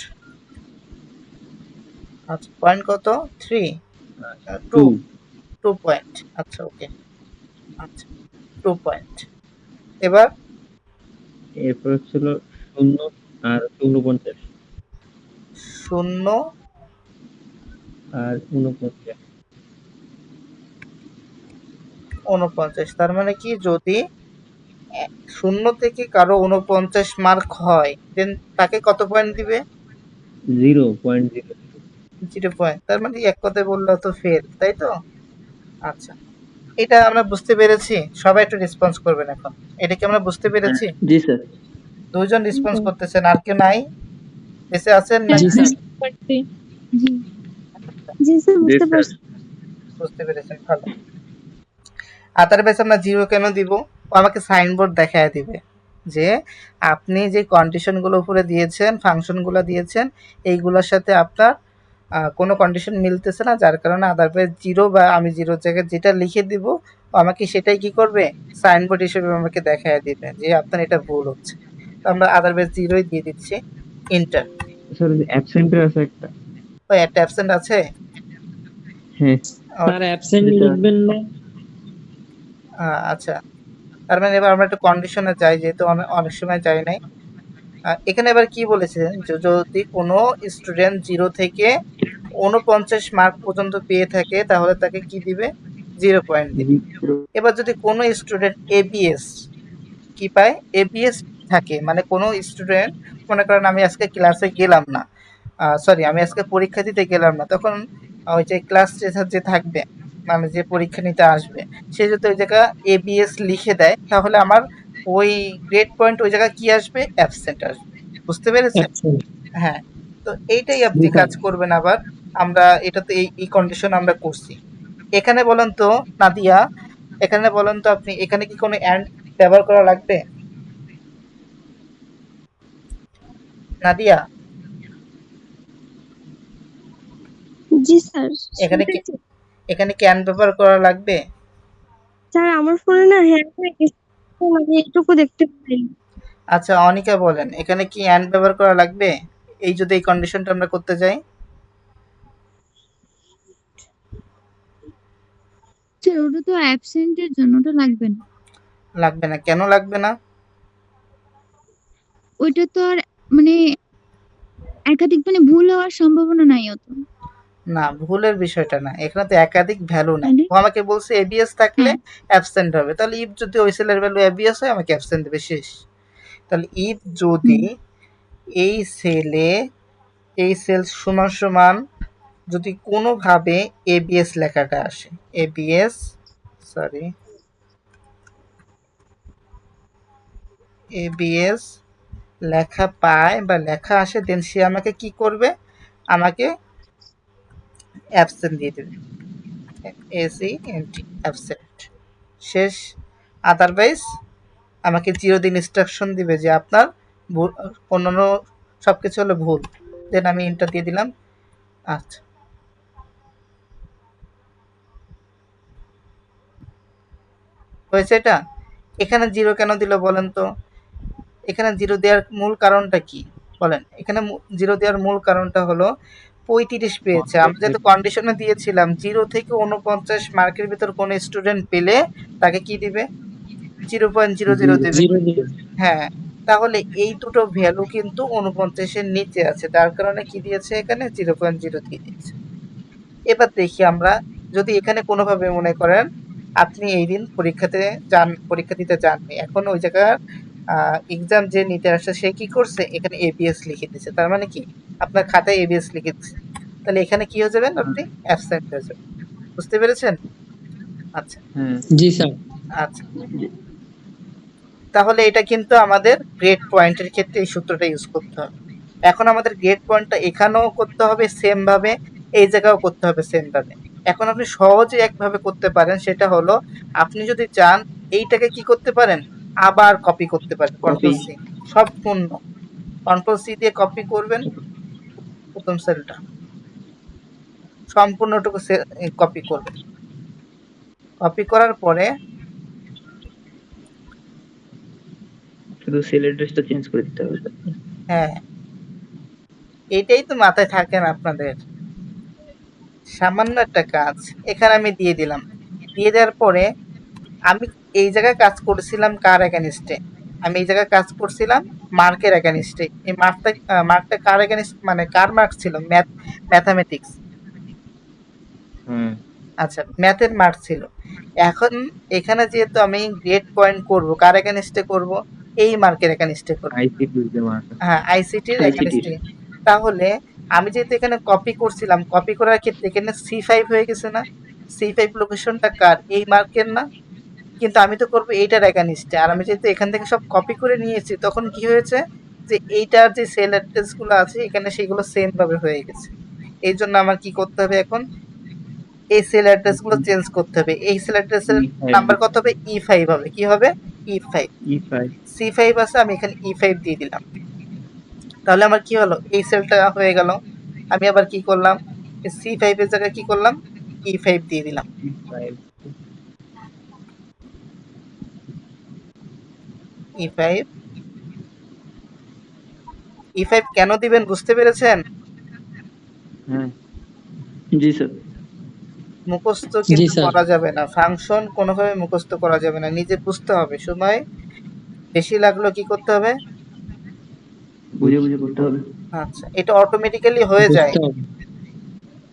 A: আচ্ছা পয়েন্ট কত, 3, 2,
B: 2।
A: 2 পয়েন্ট, আচ্ছা ওকে, আচ্ছা 2 পয়েন্ট। এবার
B: এরপর হচ্ছিল ০ আর ৪৯।
A: ০
B: আর ৪৯।
A: ৪৯, তার মানে কি যদি 0 থেকে কারো 49 মার্ক হয় দেন তাকে কত পয়েন্ট দিবে,
B: 0.0।
A: 0 পয়েন্ট, তার মানে এক কথায় বললে তো ফেল, তাই তো? আচ্ছা এটা আমরা বুঝতে পেরেছি, সবাই একটু রেসপন্স করবেন এখন, এটা কি আমরা বুঝতে পেরেছি?
E: জি স্যার।
A: 2 জন রেসপন্স করতেছেন, আর কেউ নাই, বেঁচে আছেন না?
D: জি স্যার।
F: জি জি স্যার,
B: জি
F: বুঝতে
B: স্যার।
F: পারছি।
A: বুঝতে পেরেছেন, ভালো। আদারওয়াইজ আমরা 0 কেন দিব, ও আমাকে সাইনবোর্ড দেখায় দিবে যে আপনি যে কন্ডিশনগুলো উপরে দিয়েছেন, ফাংশনগুলো দিয়েছেন, এইগুলোর সাথে আপনার কোনো কন্ডিশন মিলতেছে না, যার কারণে আদারওয়াইজ 0 বা আমি 0 জায়গায় যেটা লিখে দিব ও আমাকে সেটাই কি করবে, সাইনবোর্ড হিসেবে আমাকে দেখায় দিবে যে আপনার এটা ভুল হচ্ছে। তো আমরা আদারওয়াইজ 0ই দিয়ে দিচ্ছি, এন্টার।
B: স্যার অ্যাবসেন্টের আছে একটা।
A: ও একটা অ্যাবসেন্ট আছে,
B: হ্যাঁ
D: স্যার অ্যাবসেন্ট
E: যেটা
D: লিখবেন না।
A: আচ্ছা তার মানে এবার আমরা একটা কন্ডিশনে যাই, যেহেতু অনেক সময় যাই নাই। এখানে এবার কি বলেছে, যদি কোনো স্টুডেন্ট 0 থেকে 49 মার্ক পর্যন্ত পেয়ে থাকে তাহলে তাকে কি দিবে, 0 পয়েন্ট দিন। এবার যদি কোনো স্টুডেন্ট এবিএস কি পায়, এবিএস থাকে মানে কোনো স্টুডেন্ট মনে করেন আমি আজকে ক্লাসে গেলাম না, সরি আমি আজকে পরীক্ষা দিতে গেলাম না, তখন ওই যে ক্লাস টিচার যে থাকবে মানে যে পরীক্ষা নিতে আসবে সে যদি ওই জায়গা এবিএস লিখে দেয় তাহলে আমার ওই গ্রেড পয়েন্ট ওই জায়গায় কি আসবে, অ্যাবসেন্ট আসবে। বুঝতে পেরেছেন? হ্যাঁ, তো এইটাই আপনি কাজ করবেন। আবার আমরা এটা তো এই কন্ডিশন আমরা করছি। এখানে বলেন তো নাদিয়া, এখানে বলেন তো আপনি এখানে কি কোনো অ্যান্ড ব্যবহার করা লাগবে? নাদিয়া,
F: জি স্যার।
A: এখানে কি এখানে কি অ্যান্ড ব্যবহার করা লাগবে?
F: স্যার আমার ফোনে না হ্যাং হয়ে গেছে, মানে একটুকু দেখতে পাই।
A: আচ্ছা অনিকা বলেন এখানে কি অ্যান্ড ব্যবহার করা লাগবে এই যদি এই কন্ডিশনটা আমরা করতে যাই?
F: স্যার ওটা তো অ্যাবসেন্টের জন্য, ওটা লাগবে না।
A: লাগবে না, কেন লাগবে না?
F: ওইটা তো আর মানে একাধিক মানে ভুল হওয়ার সম্ভাবনা নাই অত।
A: না, ভুলের বিষয়টা না, এখানে তো একাধিক ভ্যালু নাই।
F: তাহলে
A: ও আমাকে বলছে এবিএস থাকলে
F: হ্যাঁ
A: অ্যাবসেন্ট হবে, তাহলে ইফ যদি ওই সেলের ভ্যালু এবিএস হয় আমাকে অ্যাবসেন্ট দেবে, শেষ। তাহলে ইফ যদি
F: হুম
A: এই সেলে এই সেল সমান সমান যদি কোনোভাবে এবিএস লেখাটা আসে, এবিএস সরি এবিএস লেখা পায় বা লেখা আসে, দেন সে আমাকে কি করবে, আমাকে অ্যাবসেন্ট দিয়ে দেবে, এসইএনটি অ্যাবসেন্ট, শেষ। আদারওয়াইজ আমাকে 0 দিন ইনস্ট্রাকশন দিবে যে আপনার ভুল, অন্যান্য সব কিছু হলো ভুল, দেন আমি এন্টার দিয়ে দিলাম। আচ্ছা, হয়েছে এটা। এখানে 0 কেন দিল বলেন তো? এখানে 0 দেওয়ার মূল কারণটা কি বলেন? এখানে 0 দেওয়ার মূল কারণটা হলো 35 পেয়েছে। আমরা যেহেতু কন্ডিশনে দিয়েছিলাম 0 থেকে 49 মার্কের ভিতর কোনো স্টুডেন্ট পেলে তাকে কি দিবে, 0.00 দেবে। হ্যাঁ, তাহলে এই দুটো ভ্যালু কিন্তু 49 এর নিচে আছে, যার কারণে কি দিয়েছে, এখানে 0.0 দিয়ে দিয়েছে। এবার দেখি আমরা যদি এখানে কোনোভাবে মনে করেন আপনি এই দিন পরীক্ষাতে যান, পরীক্ষা দিতে যাননি, এখন ওই জায়গার এক্সাম যে নিতে আসছে সে কি করছে, এখানে এবিএস লিখে দিচ্ছে, তার মানে কি আপনার খাতায় এবিএস লিখে দিচ্ছে, তাহলে এখানে কি হয়ে যাবেন, আপনি অ্যাবসেন্ট হয়ে যাবেন। বুঝতে পেরেছেন? আচ্ছা
D: জি স্যার।
A: আচ্ছা, তাহলে এটা কিন্তু আমাদের গ্রেড পয়েন্টের ক্ষেত্রে এই সূত্রটা ইউজ করতে হবে। এখন আমাদের গ্রেড পয়েন্টটা এখানেও করতে হবে সেম ভাবে, এই জায়গাও করতে হবে সেম ভাবে। এখন আপনি সহজে একভাবে করতে পারেন, সেটা হলো আপনি যদি চান এইটাকে কি করতে পারেন, আবার কপি করতে পারেন, কন্ট্রোল সি, সম্পূর্ণ কন্ট্রোল সি দিয়ে কপি করবেন প্রথম সেলটা, সম্পূর্ণটুকু কপি করবেন। কপি করার পরে
E: শুধু সেলের ড্রেসটা চেঞ্জ করে দিতে হবে।
A: হ্যাঁ, এটাই তো মাথায় থাকে না আপনাদের, সামান্য একটা কাজ এখানে আমি দিয়ে দিলাম। দিয়ে দেওয়ার পরে আমি এই জায়গায় কাজ করছিলাম কার এগেনস্টে, আমি এই জায়গায় কাজ করছিলাম মার্কের এগেনস্টে। এই মার্কটা কার এগেনস্ট মানে কার মার্ক ছিল, ম্যাথামেটিক্স, আচ্ছা ম্যাথের মার্ক ছিল। এখন এখানে যেহেতু আমি গ্রেড পয়েন্ট করব কার এগেনস্টে করব, এই মার্কের এগেনস্টে করব, হ্যাঁ আইসিটির এগেনস্টে। তাহলে আমি যেহেতু এখানে কপি করছিলাম, কপি করার ক্ষেত্রে এখানে C5 হয়ে গেছে না, C5 লোকেশনটা কার, এই মার্কের না, কিন্তু আমি তো করবো এইটার এগেনস্টে। আর আমি যেহেতু এখান থেকে সব কপি করে নিয়েছি তখন কি হয়েছে যে এইটার যে সেল অ্যাড্রেস গুলো আছে এখানে সেগুলো সেম ভাবে হয়ে গেছে। এই জন্য আমার কি করতে হবে, এখন এই সেল অ্যাড্রেস গুলো চেঞ্জ করতে হবে। এই সেল অ্যাড্রেসের নাম্বার কত হবে, E5 হবে, কি হবে E5, C5 আছে, আমি এখানে E5 দিয়ে দিলাম। তাহলে আমার কি হলো, এই সেলটা হয়ে গেল। আমি আবার কি করলাম, C5 এর জায়গায় কি করলাম, E5 দিয়ে দিলাম। E5 E5 কেন দিবেন বুঝতে পেরেছেন?
E: জি স্যার।
A: মুখস্থ
D: জি
A: কিন্তু
D: স্যার।
A: করা যাবে না, ফাংশন কোনোভাবে মুখস্থ করা যাবে না, নিজে বুঝতে হবে। সময় বেশি লাগলো কি করতে হবে,
E: বুঝে বুঝে করতে হবে।
A: আচ্ছা এটা অটোমেটিক্যালি হয়ে যায়,
D: বুঝতে হবে।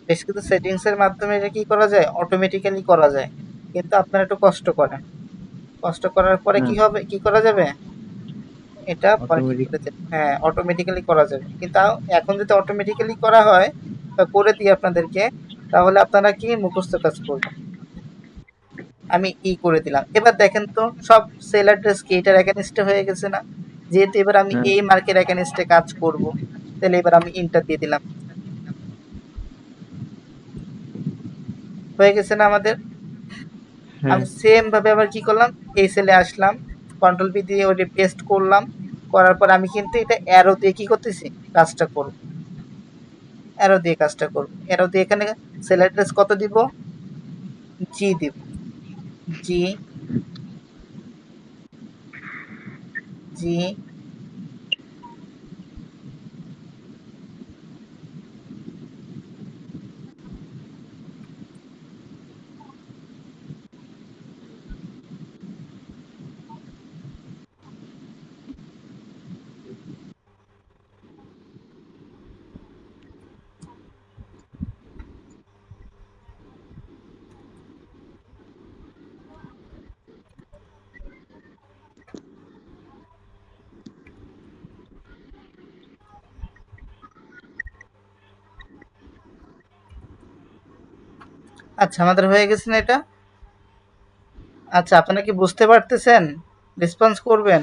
A: বেশ কিছু সেটিংস এর মাধ্যমে এটা কি করা যায়, অটোমেটিক্যালি করা যায়। কিন্তু আপনারা একটু কষ্ট করেন, কষ্ট করার পরে কি হবে, কি করা যাবে, এটা পরে কি
B: Automatic-
A: করে দেবে? হ্যাঁ, অটোমেটিক্যালি করা যাবে। কিন্তু এখন যদি অটোমেটিক্যালি করা হয় বা করে দিই আপনাদেরকে, তাহলে আপনারা কি মুখস্থ কাজ করবেন। আমি করে দিলাম। এবার দেখেন তো সব সেল অ্যাড্রেস কি এটার এগেনস্টে হয়ে গেছে না? যেহেতু এবার আমি
B: হ্যাঁ।
A: এই মার্কের এগেনস্টে কাজ করব, তাহলে এবার আমি ইন্টার দিয়ে দিলাম। হয়ে গেছে না আমাদের?
B: হ্যাঁ
A: আমি সেম ভাবে আবার কি করলাম, এই সেলে আসলাম, কন্ট্রোল পি দিয়ে ওটা পেস্ট করলাম, করার পর আমি কিন্তু এটা অ্যারো দিয়ে কি করতেছি, কাজটা করব। অ্যারো দিয়ে কাজটা করব, অ্যারো দিয়ে এখানে সেল অ্যাড্রেস কত দিব, জি দিব, জি জি আচ্ছা, আমাদের হয়ে গেছে না এটা? আচ্ছা, আপনারা কি বুঝতে পারতেছেন? রেসপন্স করবেন।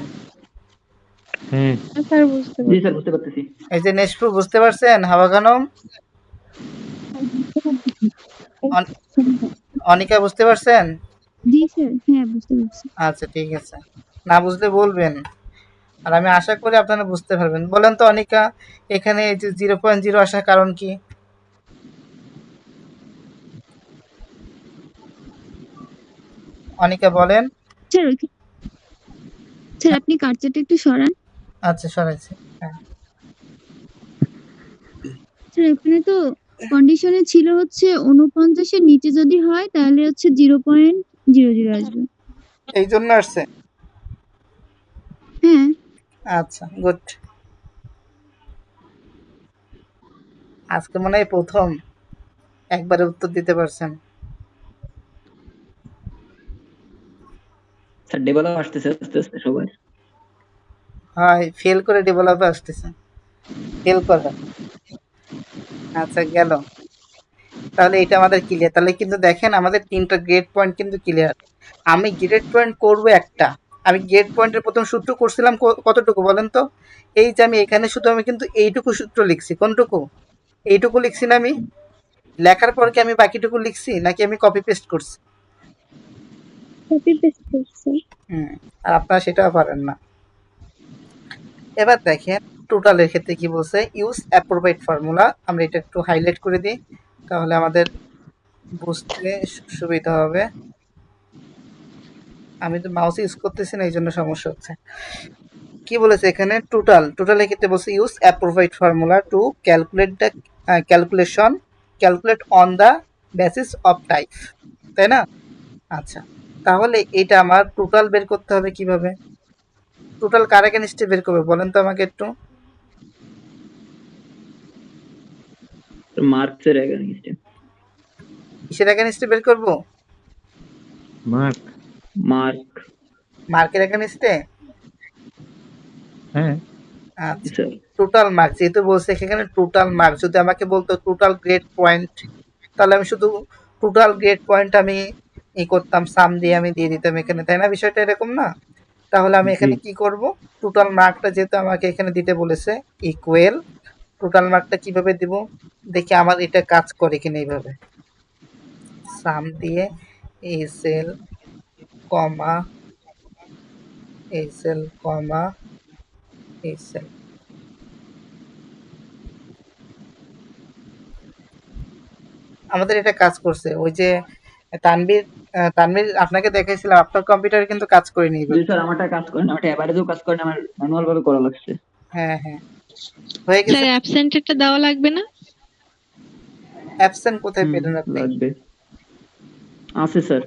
B: হ্যাঁ
F: স্যার বুঝতে
E: জি
F: পারছি।
E: স্যার, বুঝতে পারতেছি।
A: এই যে নেশফু বুঝতে পারছেন, হাওয়া খানম, অন- অনিকা বুঝতে পারছেন?
F: জি স্যার, হ্যাঁ বুঝতে পারছি।
A: আচ্ছা, ঠিক আছে। না বুঝলে বলবেন, আর আমি আশা করি আপনারা বুঝতে পারবেন। বলেন তো অনিকা, এখানে এই যে 0.0 আসার কারণ কি? অনিকা বলেন।
F: স্যার স্যার আপনি কার্যটা একটু সরান।
A: আচ্ছা, সরাইছি। হ্যাঁ,
F: স্যার এখানে তো কন্ডিশনে ছিল হচ্ছে 49 এর নিচে যদি হয় তাহলে হচ্ছে 0.00 আসবে।
A: এই জন্য আসছে।
F: হ্যাঁ
A: আচ্ছা, গুড। আজকে মনে হয় প্রথম একবারে উত্তর দিতে পারছেন।
E: স্যার ডেভেলপ আসতেছে আস্তে আস্তে সবাই।
A: হয়, ফেল করে ডেভেলপে আসতেছে, ফেল করে। আচ্ছা, গেল। তাহলে এটা আমাদের ক্লিয়ার। তাহলে কিন্তু দেখেন আমাদের 3টা গ্রেড পয়েন্ট কিন্তু ক্লিয়ার। আমি গ্রেড পয়েন্ট করব একটা। আমি গ্রেড পয়েন্টের প্রথম সূত্র করছিলাম কতটুকু বলেন তো? এই যে আমি এখানে শুধু আমি কিন্তু এইটুকু সূত্র লিখছি। কোনটুকু? এইটুকু লিখছি না আমি? লেখার পর কি আমি বাকিটুকু লিখছি নাকি আমি কপি পেস্ট করছি?
F: কপি পেস্ট করছি।
A: হুম। আর আপনারা সেটাও পারেন না। এবার দেখেন টোটালের ক্ষেত্রে কি বলছে, ইউজ অ্যাপ্রোপ্রিয়েট ফর্মুলা। আমরা এটা একটু হাইলাইট করে দিই, তাহলে আমাদের বুঝতে সুবিধা হবে। আমি তো মাউস ইউজ করতেছি না, এই জন্য সমস্যা হচ্ছে। কি বলেছে এখানে, টোটালের ক্ষেত্রে বলছে use appropriate formula to calculate the calculate on the basis of type, তাই না? আচ্ছা, তাহলে এটা আমার টোটাল বের করতে হবে কিভাবে? টোটাল কার এগেনস্টে বের করবে বলেন তো আমাকে একটু।
E: মার্কসের এগেইনস্টে।
A: কিসের এগেনস্টে বের করব?
B: মার্ক।
E: মার্ক।
A: মার্কের এগেনস্টে।
B: হ্যাঁ
A: আচ্ছা,
E: স্যার
A: টোটাল মার্ক যেহেতু বলছে এখানে টোটাল মার্ক, যদি আমাকে বলতো টোটাল গ্রেড পয়েন্ট, তাহলে আমি শুধু টোটাল গ্রেড পয়েন্ট আমি করতাম, সাম দিয়ে আমি দিয়ে দিতাম এখানে, তাই না? বিষয়টা এরকম না? তাহলে আমি এখানে
B: জি।
A: কি করব, টোটাল মার্কটা যেহেতু আমাকে এখানে দিতে বলেছে, ইকুয়াল টোটাল মার্কটা কিভাবে দিব, দেখি আমার এটা কাজ করে কিনা। এইভাবে সাম দিয়ে এসএল কমা এসএল কমা এসএল, আমাদের এটা কাজ করছে। ওই যে তানভীর, তানভীর আপনাকে দেখাইছিলাম, আপনার কম্পিউটারে কিন্তু কাজ করেনি
E: জি
A: এইভাবে।
E: স্যার, আমারটা কাজ করে না, ওটা এভারেজেও কাজ করে না, আমার ম্যানুয়াল ভাবে করা লাগছে।
A: হ্যাঁ হ্যাঁ, হয়ে গেছে।
C: স্যার অ্যাবসেন্টেরটা দেওয়া লাগবে না?
A: অ্যাবসেন্ট কোথায় পেলেন আপনি?
E: লাগবে। আছে স্যার।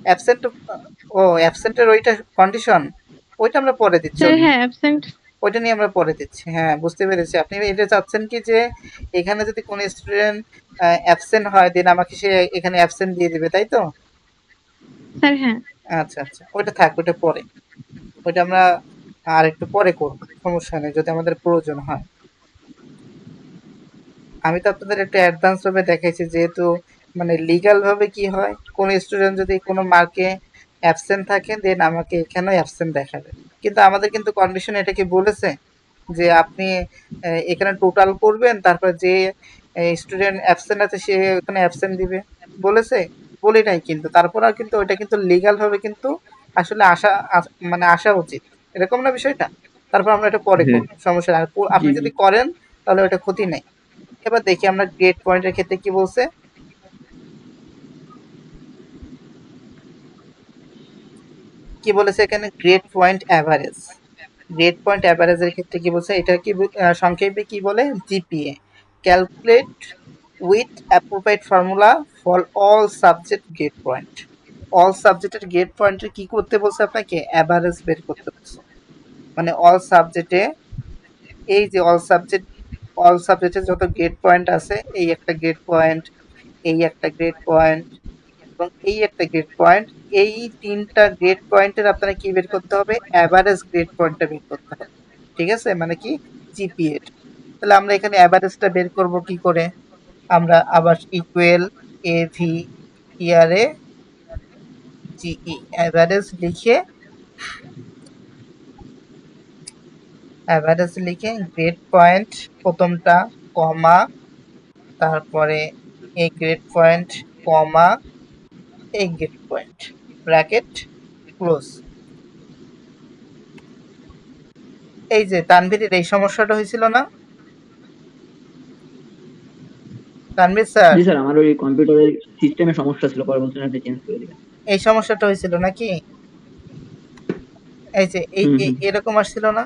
A: অ্যাবসেন্ট, ও অ্যাবসেন্টের ওইটা কন্ডিশন, ওইটা আমরা পরে দিচ্ছি।
C: স্যার হ্যাঁ অ্যাবসেন্ট
A: ওইটা নিয়ে আমরা পরে দিচ্ছি। হ্যাঁ, বুঝতে পেরেছি। আপনি এটা চাচ্ছেন কি যে এখানে যদি কোনো স্টুডেন্ট অ্যাবসেন্ট হয় দেন আমাকে সে এখানে অ্যাবসেন্ট দিয়ে দিবে, তাই তো?
C: স্যার হ্যাঁ।
A: আচ্ছা আচ্ছা, ওইটা থাক, ওইটা পরে, ওইটা আমরা আর একটু পরে করবো, সমস্যা নেই যদি আমাদের প্রয়োজন হয়। আমি তো আপনাদের একটা অ্যাডভান্স ভাবে দেখাইছি, যেহেতু মানে লিগ্যাল ভাবে কি হয়, কোন স্টুডেন্ট যদি কোনো মার্কে অ্যাবসেন্ট থাকে দেন আমাকে এখানেও অ্যাবসেন্ট দেখাবে। কিন্তু আমাদের কিন্তু কন্ডিশন এটা কি বলেছে যে আপনি এখানে টোটাল করবেন, তারপর যে স্টুডেন্ট অ্যাবসেন্ট আছে সে ওখানে অ্যাবসেন্ট দিবে বলেছে? বলি নাই কিন্তু, তারপরেও কিন্তু ওইটা কিন্তু লিগ্যাল ভাবে কিন্তু আসলে মানে আসা উচিত, এরকম না বিষয়টা? তারপর আমরা এটা পরে
B: হ্যাঁ।
A: করবো, সমস্যা নেই। আর
E: জি
A: আপনি
E: জি
A: যদি করেন তাহলে ওটা ক্ষতি নেই। এবার দেখি আমরা গ্রেড পয়েন্টের ক্ষেত্রে কি বলছে। কি বলেছে এখানে? Grade point average. Grade point অ্যাভারেজের ক্ষেত্রে কি বলছে, এটা কি সংক্ষেপে কি বলে? GPA calculate with appropriate formula for all subject grade point. All সাবজেক্টের গ্রেড পয়েন্টের কি করতে বলছে? আপনাকে অ্যাভারেজ বের করতে বলছে। মানে অল সাবজেক্টে, এই যে অল সাবজেক্টে যত গ্রেড পয়েন্ট আছে, এই একটা গ্রেড পয়েন্ট, এই একটা গ্রেড পয়েন্ট এবং এই একটা গ্রেড পয়েন্ট, এই ৩টা গ্রেড পয়েন্টের আপনারা কি বের করতে হবে? এভারেজ গ্রেড পয়েন্টটা বের করতে হবে। ঠিক আছে? মানে কি? জিপিএ। তাহলে আমরা এখানে এভারেজটা বের করব কি করে? আমরা আবার ইকুয়াল এভি ইয়ারে জিই এভারেজ লিখে গ্রেড পয়েন্ট প্রথমটা কমা, তারপরে এই গ্রেড পয়েন্ট কমা এই গ্রেড পয়েন্ট, ব্র্যাকেট ক্লোজ। এই যে তানভীরের এই সমস্যাটা হয়েছিল না? তানভীর স্যার,
E: জি স্যার, আমার ওই কম্পিউটারের সিস্টেমে সমস্যা ছিল, পরে বলছেন এটা চেঞ্জ করে দিবেন।
A: এই সমস্যাটা হয়েছিল নাকি? এই যে
E: হুম।
A: এরকম আসছিল না?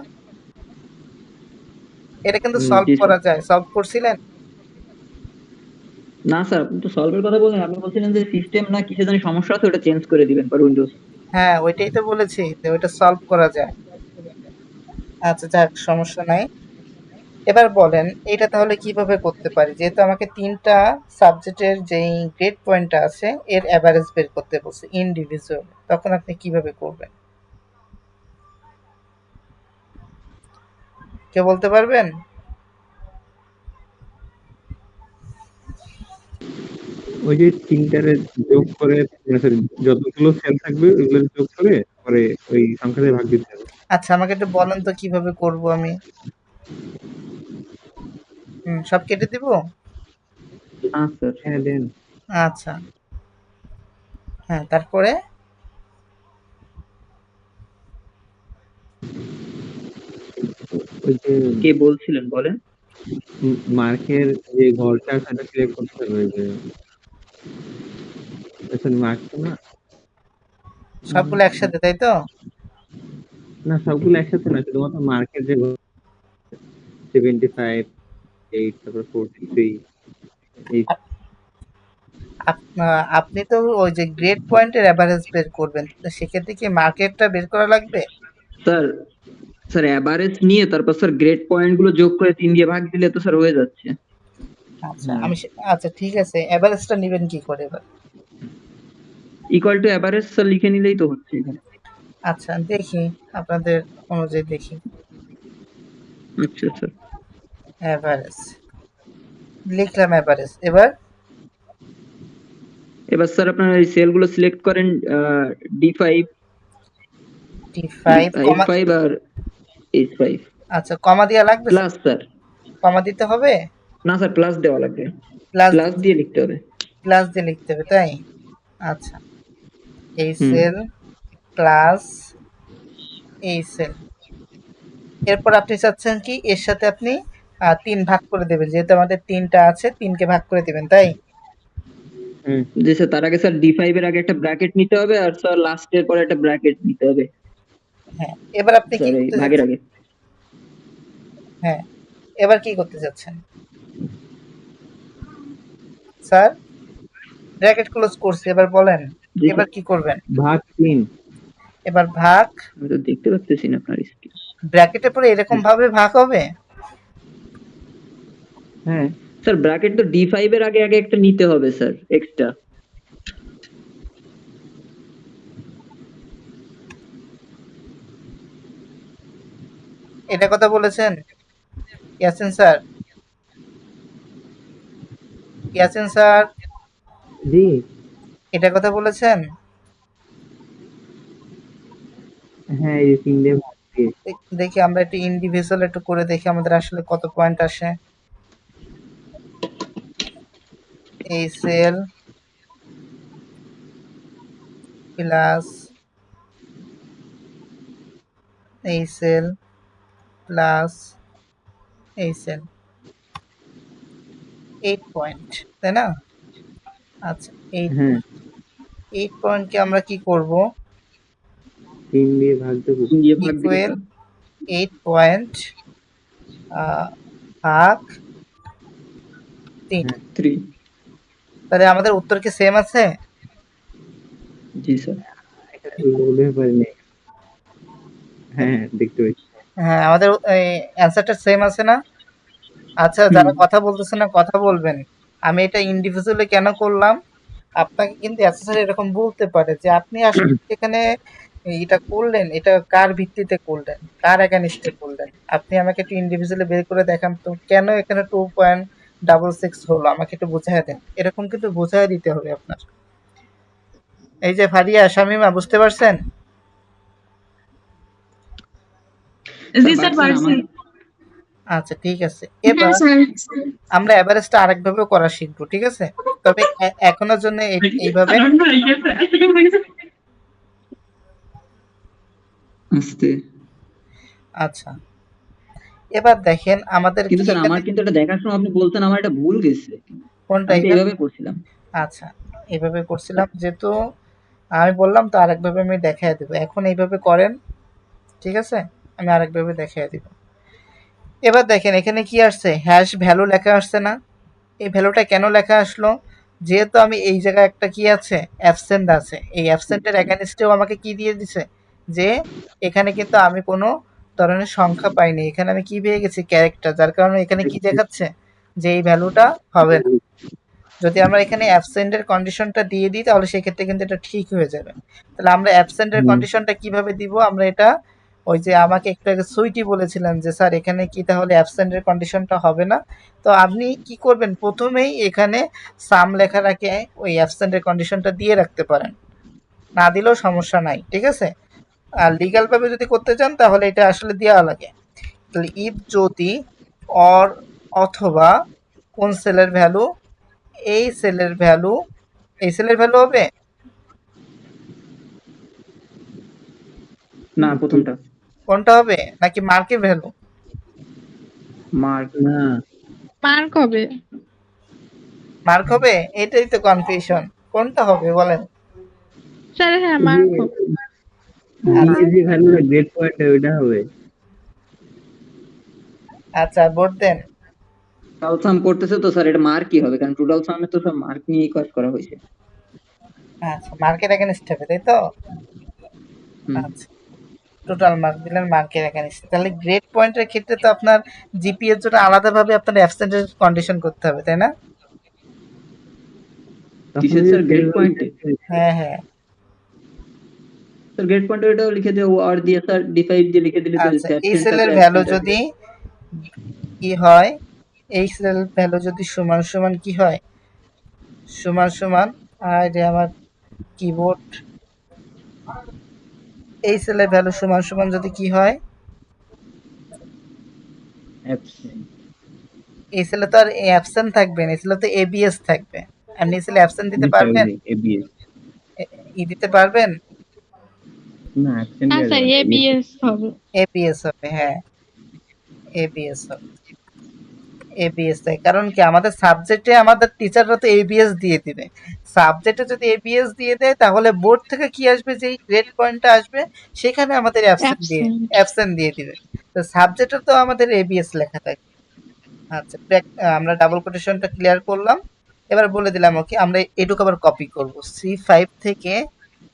A: এটা কিন্তু
B: হুম,
A: সলভ
E: জি স্যার।
A: করা যায়। সলভ করছিলেন?
E: না স্যার, আপনি তো সলভের কথা বলেন, আপনি বলছিলেন যে সিস্টেম না কিসে জানি সমস্যা আছে, ওটা চেঞ্জ করে দিবেন পরে উইন্ডোজ।
A: হ্যাঁ, ওইটাই তো বলেছি যে ওইটা সলভ করা যায়। আচ্ছা যাক, সমস্যা নাই। এবার বলেন এটা তাহলে কিভাবে করতে পারি, যেহেতু আমাকে ৩টা সাবজেক্টের যেই গ্রেড পয়েন্টটা আছে এর অ্যাভারেজ বের করতে বলছে ইন্ডিভিজুয়াল, তখন আপনি কিভাবে করবেন? কেউ বলতে পারবেন?
B: ওই যে তিনটারে যোগ করে, sorry, যতগুলো সেল থাকবে ওইগুলো যোগ করে পরে ওই সংখ্যাতে ভাগ দিতে হবে।
A: আচ্ছা, আমাকে একটু বলেন তো কিভাবে করব আমি। সব কেটে দিব?
E: না স্যার।
B: হ্যাঁ দেন।
A: আচ্ছা, হ্যাঁ, তারপরে
B: ওই যে
E: কে বলছিলেন বলেন?
B: মার্কের যে ঘরটা আছে সেটা সিলেক্ট করতে হবে। ওই যে মার্ক তো না,
A: সবগুলো একসাথে, তাই তো?
B: না সবগুলো একসাথে না, শুধুমাত্র মার্কের যে 75, 8, তারপর 43 এই।
A: আপনি তো ওই যে গ্রেড পয়েন্টের অ্যাভারেজ বের করবেন, তো সেক্ষেত্রে কি মার্কেটটা বের করা লাগবে?
E: স্যার, স্যার এভারেজ নিয়ে তারপর স্যার গ্রেড পয়েন্ট গুলো যোগ করে 3 দিয়ে ভাগ দিলে তো স্যার হয়ে যাচ্ছে।
A: আচ্ছা, আচ্ছা ঠিক আছে, অ্যাভারেজটা নেবেন কি করে এবার?
E: ইকুয়াল টু এভারেজ স্যার লিখে নিলেই তো হচ্ছে এখানে।
A: আচ্ছা দেখি, আপনাদের অনুযায়ী দেখি।
E: আচ্ছা স্যার।
A: অ্যাভারেজ লিখলাম, অ্যাভারেজ। এবার
E: এবার স্যার আপনার এই সেল গুলো সিলেক্ট করেন, D5,
A: T5 কমা।
E: F5 আর H5
A: আচ্ছা, কমা দেওয়া লাগবে?
E: Plus sir.
A: কমা দিতে হবে?
E: না স্যার, প্লাস দেওয়া লাগবে,
A: প্লাস
E: প্লাস দিয়ে লিখতে হবে।
A: প্লাস দিয়ে লিখতে হবে, তাই? আচ্ছা, এই
E: হুম।
A: সেল প্লাস এই সেল। এরপর আপনি চাচ্ছেন কি এর সাথে আপনি ৩ ভাগ করে দেবেন, যেহেতু আমাদের ৩টা আছে ৩কে ভাগ করে দিবেন, তাই?
E: জি স্যার, তার আগে স্যার D5 এর আগে একটা ব্র্যাকেট নিতে হবে আর স্যার লাস্টের পরে একটা ব্র্যাকেট নিতে হবে
A: হ্যাঁ, এবার আপনি কি
E: স্যার এই
A: করতে
E: ভাগের
A: চাচ্ছেন?
E: আগে।
A: হ্যাঁ, এবার কি করতে চাচ্ছেন স্যার? ব্র্যাকেট ক্লোজ করছি, এবার বলেন
E: জি
A: এবার
E: স্যার।
A: কি করবেন?
B: ভাগ 3।
A: এবার ভাগ
E: আমি তো দেখতে পাচ্তেছি না আপনার স্ক্রিন।
A: ব্র্যাকেটের পরে এরকম ভাবে ভাগ হবে?
E: হ্যাঁ স্যার, ব্র্যাকেট তো D5 এর আগে আগে একটা নিতে হবে স্যার এক্সট্রা।
A: এটা কথা বলেছেন ইয়াসিন স্যার? ইয়াসিন স্যার
B: জি
A: এটা কথা বলেছেন?
B: হ্যাঁ, এই 3 দিয়ে ভাগ দিয়ে।
A: দেখি আমরা একটু ইন্ডিভিজুয়াল একটু করে দেখি আমাদের আসলে কত পয়েন্ট আসে। এই সেল প্লাস এই সেল প্লাস এই সেল 8 পয়েন্ট, তাই না? আচ্ছা,
B: হ্যাঁ
A: 8 পয়েন্টকে আমরা কি করব?
B: 3 দিয়ে ভাগ দেবো।
E: দিয়ে ভাগ দিলে
A: ইকুয়াল 8 পয়েন্ট ভাগ 3।
E: 3।
A: তাহলে আমাদের উত্তর কি সেম আছে?
E: জি স্যার।
B: বলতে পারিনি। হ্যাঁ দেখতে পাচ্ছি।
A: হ্যাঁ, আমাদের অ্যান্সারটা সেম আছে না? আচ্ছা, যারা কথা বলতেছে না কথা বলবেন। আমি এটা ইন্ডিভিজুয়ালি কেন করলাম? আপনাকে কিন্তু অ্যাসেসর এরকম বলতে পারে যে আপনি আসলে এখানে এটা করলেন, এটা কার ভিত্তিতে করলেন, কার এগেইনস্টে করলেন। আপনি আমাকে একটু ইন্ডিভিজুয়ালি বের করে দেখান তো কেন এখানে 2.66 হলো, আমাকে একটু বুঝাইয়া দেন। এরকম কিন্তু বুঝাইয়া দিতে হবে আপনার। এই যে ফারিয়া, শামিমা, বুঝতে পারছেন?
C: জি স্যার পারছি।
A: আচ্ছা ঠিক আছে।
C: হ্যাঁ
A: এবার
C: স্যার।
A: আমরা এভারেজটা আরেকভাবেও করা শিখবো, ঠিক আছে? তবে এখনের জন্য এইভাবে
E: আস্তে।
A: আচ্ছা, এবার দেখেন আমাদের
E: কিন্তু
A: কি
E: স্যার আমার
A: এখানে
E: কিন্তু এটা দেখার সময় আপনি বলতেন আমার এটা ভুল গেছে।
A: কোনটা
E: আমি তো
A: এখানে?
E: এইভাবে করছিলাম।
A: আচ্ছা, এভাবে করছিলাম যেহেতু আমি বললাম তো আরেকভাবে আমি দেখাই দেবো। এখন এইভাবে করেন, ঠিক আছে? আমি আরেকভাবে দেখাই দিব। এবার দেখেন এখানে কি আসছে, হ্যাশ ভ্যালু লেখা আসছে না? এই ভ্যালুটা কেন লেখা আসলো? যেহেতু আমি এই জায়গায় একটা কি আছে, অ্যাবসেন্ট আছে। এই অ্যাবসেন্টের এগেইনস্টেও আমাকে কি দিয়ে দিছে, যে এখানে কিন্তু আমি কোনো ধরনের সংখ্যা পাইনি, এখানে আমি কি পেয়ে গেছি, ক্যারেক্টার। যার কারণে এখানে কি দেখাচ্ছে, যে এই ভ্যালুটা হবে না। যদি আমরা এখানে অ্যাবসেন্টের কন্ডিশনটা দিয়ে দিই তাহলে সেক্ষেত্রে কিন্তু এটা ঠিক হয়ে যাবে। তাহলে আমরা অ্যাবসেন্টের কন্ডিশনটা কিভাবে দিব? আমরা এটা ওই যে আমাকে একটু আগে সুইটি বলেছিলেন যে স্যার এখানে কি তাহলে অ্যাবসেন্টের কন্ডিশনটা হবে না? তো আপনি কি করবেন, প্রথমেই এখানে সাম লেখার আগে ওই অ্যাবসেন্টের কন্ডিশনটা দিয়ে রাখতে পারেন, না দিলেও সমস্যা নাই, ঠিক আছে? আর লিগ্যাল ভাবে যদি করতে চান তাহলে এটা আসলে দেওয়া লাগে। তাহলে ইফ যদি অর অথবা কোন সেলের ভ্যালু, এই সেলের ভ্যালু, এই সেলের ভ্যালু হবে
E: না প্রথমটা
A: কোনটা হবে, নাকি মার্কের ভ্যালু?
E: মার্ক।
B: না
C: মার্ক হবে।
A: মার্ক হবে, এটাই তো কনফিউশন। কোনটা হবে বলেন?
C: স্যার হ্যাঁ মার্ক হবে।
B: নিচে যে ভ্যালুটা গ্রেড পয়েন্ট ওইটা হবে।
A: আচ্ছা, ভোট দেন।
E: টোটাল সাম করতেছে তো স্যার, এটা মার্ক কি হবে, কারণ টোটাল সামে তো সব মার্ক নিয়েই কাজ করা হয়েছে।
A: আচ্ছা, মার্কের এগেনস্ট হবে, তাই তো?
E: হুম।
A: আচ্ছা, টোটাল মার্ক দিলেন মার্কের এগেনস্ট। তাহলে গ্রেড পয়েন্টের ক্ষেত্রে তো আপনার জিপিএ এর জন্য আলাদাভাবে আপনার অ্যাবসেন্টের কন্ডিশন করতে হবে, তাই না?
E: কিসের স্যার গ্রেড পয়েন্টে?
A: হ্যাঁ হ্যাঁ।
E: স্যার গ্রেড পয়েন্টে এটাও লিখে দেবো আর দিয়ে স্যার D5 দিয়ে লিখে দিলে তো
A: আচ্ছা, এই
E: absent
A: সেলের
E: থাকলে
A: ভ্যালু
E: absent থাকবে।
A: যদি কি হয়, এই সেল ভ্যালু যদি সমান সমান কি হয়, সমান সমান, আর আমার কিবোর্ড, এই সেলের ভ্যালু সমান সমান যদি কি হয়,
E: Absent।
A: এই সেলে তো আর অ্যাবসেন্ট থাকবে না, এই সেলে তো এবিএস থাকবে। আপনি এই সেলে অ্যাবসেন্ট দিতে পারবেন?
B: এবিএস
A: দিতে পারবেন?
B: না অ্যাবসেন্ট
C: হ্যাঁ স্যার এবিএস হবে।
A: এবিএস হবে, হ্যাঁ এবিএস হবে। এবিএস তাই, কারণ কি আমাদের সাবজেক্টে আমাদের টিচাররা তো এবিএস দিয়ে দিবে। সাবজেক্টে যদি এবিএস দিয়ে দেয় তাহলে বোর্ড থেকে কি আসবে, যেই গ্রেড পয়েন্টটা আসবে সেখানে আমাদের
C: অ্যাবসেন্ট।
A: অ্যাবসেন্ট দিয়ে দিবে। তো সাবজেক্টে তো আমাদের এবিএস লেখা থাকে। আচ্ছা, আমরা ডাবল কোটেশনটা ক্লিয়ার করলাম। এবার বলে দিলাম ওকে, আমরা এটুকু আবার কপি করব। C5 থেকে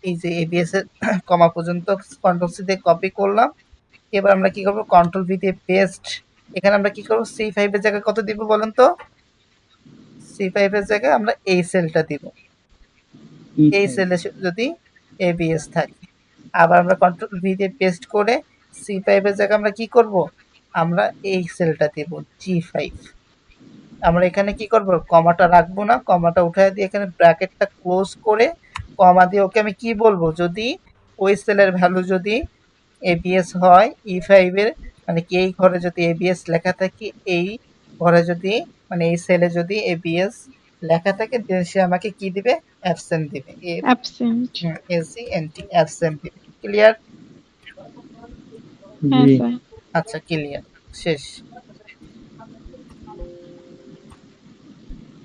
A: এই যে এবিএস এর কমা পর্যন্ত কন্ট্রোল সি দিয়ে কপি করলাম, এবার আমরা কি করবো, কন্ট্রোল ভি দিয়ে পেস্ট। এখানে আমরা কি করবো, C5 এর জায়গায় কত দিব বলেন তো? C5 এর জায়গায় আমরা এই সেলটা দিব, এই সেলে যদি ABS থাকে। আবার আমরা কন্ট্রোল ভি দিয়ে পেস্ট করে C5 এর জায়গায় আমরা কি করব, আমরা এই সেলটা দেব G5। আমরা এখানে কি করব, কমাটা রাখবো না, কমাটা উঠায় দিয়ে এখানে ব্র্যাকেটটা ক্লোজ করে কমা দিয়ে ওকে আমি কি বলবো, যদি ওই সেলের ভ্যালু যদি ABS হয় E5 এর, মানে কি এই ঘরে যদি ABS লেখা থাকে, এই ঘরে যদি মানে এই সেলে যদি ABS লেখা থাকে, দেন সে আমাকে কি দিবে, অ্যাবসেন্ট দিবে,
C: অ্যাবসেন্ট।
A: ABSENT অ্যাবসেন্ট দিবে। ক্লিয়ার?
C: হ্যাঁ
B: জি
C: স্যার।
A: আচ্ছা ক্লিয়ার, শেষ।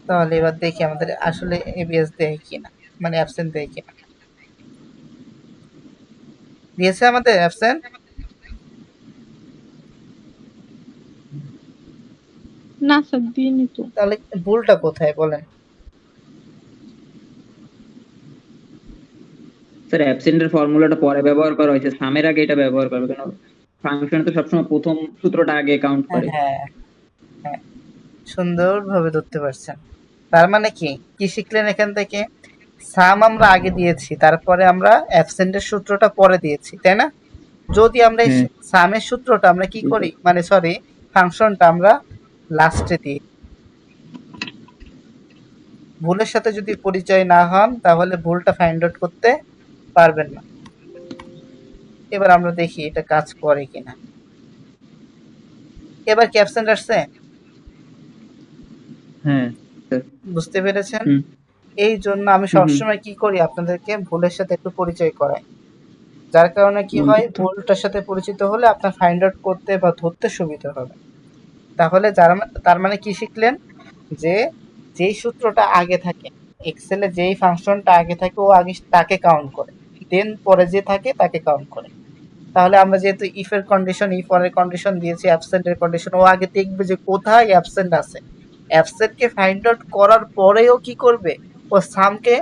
A: তাহলে এবার দেখি আমাদের আসলে ABS দেয় কিনা, মানে অ্যাবসেন্ট দেয় কিনা। দিয়েছে আমাদের অ্যাবসেন্ট?
C: না স্যার দিইনি তো।
A: তাহলে ভুলটা কোথায় বলেন?
E: স্যার অ্যাবসেন্টের ফর্মুলাটা পরে ব্যবহার করা হয়েছে, সামের আগে এটা ব্যবহার করবে, কেন ফাংশনে তো সবসময় প্রথম সূত্রটা আগে কাউন্ট করে।
A: হ্যাঁ হ্যাঁ, সুন্দরভাবে ধরতে পারছেন। তার মানে কি কি শিখলেন এখান থেকে? সাম আমরা আগে দিয়েছি, তারপরে আমরা অ্যাবসেন্টের সূত্রটা পরে দিয়েছি, তাই না? যদি আমরা এই
E: হ্যাঁ
A: সামের সূত্রটা আমরা কি
E: জি
A: করি,
E: স্যার।
A: মানে সরি, ফাংশনটা আমরা লাস্টে দিই। ভুলের সাথে যদি পরিচয় না হন তাহলে ভুলটা ফাইন্ড আউট করতে পারবেন না। এবার আমরা দেখি এটা কাজ করে কিনা। এবার কি অ্যাবসেন্ট আসছে?
E: হ্যাঁ স্যার।
A: বুঝতে পেরেছেন?
E: হুম
A: এই জন্য আমি
E: হুম হুম।
A: সবসময় কি করি, আপনাদেরকে ভুলের সাথে একটু পরিচয় করাই। যার কারণে কি হয়, ভুলটার সাথে পরিচিত হলে আপনার ফাইন্ড আউট করতে বা ধরতে সুবিধা হবে। তাহলে তার মানে কি শিখলেন, যে যেই সূত্রটা আগে থাকে এক্সেলে, যেই ফাংশনটা আগে থাকে ও আগে তাকে কাউন্ট করে, দেন পরে যে থাকে তাকে কাউন্ট করে। তাহলে আমরা যেহেতু ইফ এর কন্ডিশন, ইফ এর কন্ডিশন দিয়েছি, অ্যাবসেন্ট এর কন্ডিশন, ও আগে দেখবে যে কোথায় অ্যাবসেন্ট আছে, অ্যাবসেন্টকে ফাইন্ড আউট করার পরেও কি করবে, ও সামকে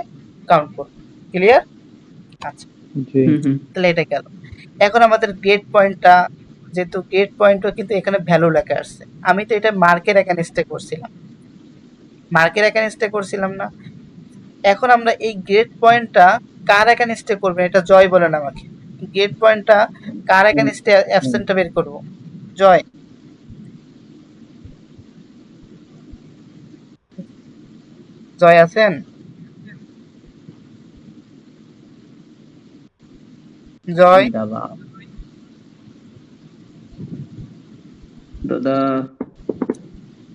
A: কাউন্ট করবে। ক্লিয়ার? আচ্ছা,
B: জি
E: হুম হুম।
A: তাহলে এটা গেল। এখন আমাদের গেট পয়েন্টটা, যেহেতু গেট পয়েন্টও কিন্তু এখানে ভ্যালু লেখা আসছে, আমি তো এটা মার্কের এগেনস্টে করছিলাম, মার্কের এগেনস্টে করছিলাম না। এখন আমরা এই গেট পয়েন্টটা কার এগেনস্টে করবে, এটা জয় বলেন আমাকে। গেট পয়েন্টটা কার এগেনস্টে অ্যাবসেন্টটা বের করব? জয়, জয় আছেন? জয়,
E: দাদা দাদা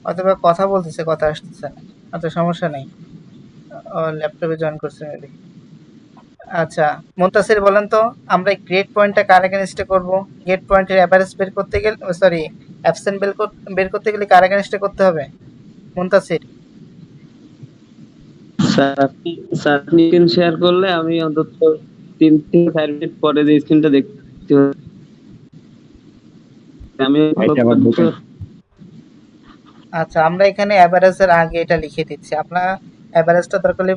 A: অথবা কথা বলতেছে, কথা আসতেছে না। আচ্ছা সমস্যা নেই, ও ল্যাপটপে জয়েন করছে মেবি। আচ্ছা মুনতাসির বলেন তো, আমরা এই গ্রেড পয়েন্টটা কার এগেনস্টে করব? গেট পয়েন্টের অ্যাভারেজ বের করতে গেলে, সরি, অ্যাবসেন্ট বের করতে গেলে কার এগেনস্টে করতে হবে মুনতাসির?
G: স্যার আপনি স্ক্রিন শেয়ার করলে আমি অন্তত 3 থেকে 4 মিনিট পরে যে স্ক্রিনটা দেখতে পাচ্ছি। আমি follow
B: এটা আবার
G: করবো তো।
B: ঢোকেন।
A: আচ্ছা আমরা এখানে অ্যাভারেজের আগে এটা লিখে দিচ্ছি, আপনার অ্যাভারেজটা দরকার হলে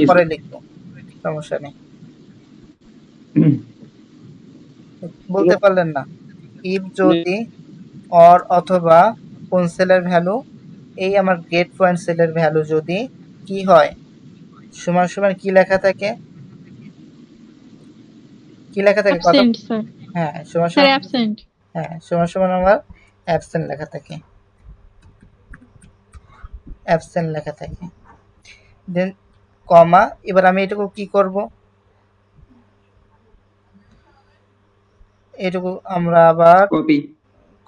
A: পরে লিখবো, সমস্যা নেই। বলতে পারলেন না? ইফ যদি অর অথবা কোন সেলের ভ্যালু, এই আমার গেট পয়েন্ট সেলের ভ্যালু যদি কি হয়, সমান সমান কি লেখা থাকে, কি লেখা থাকে কথা,
C: অ্যাবসেন্ট স্যার।
A: হ্যাঁ সমান
C: স্যার
A: সমান,
C: অ্যাবসেন্ট।
A: হ্যাঁ সমান সমান আমার অ্যাবসেন্ট লেখা থাকে, অ্যাবসেন্ট লেখা থাকে, দেন কমা। এবার আমি এটুকু কি করব, এটুকু আমরা আবার
E: কপি।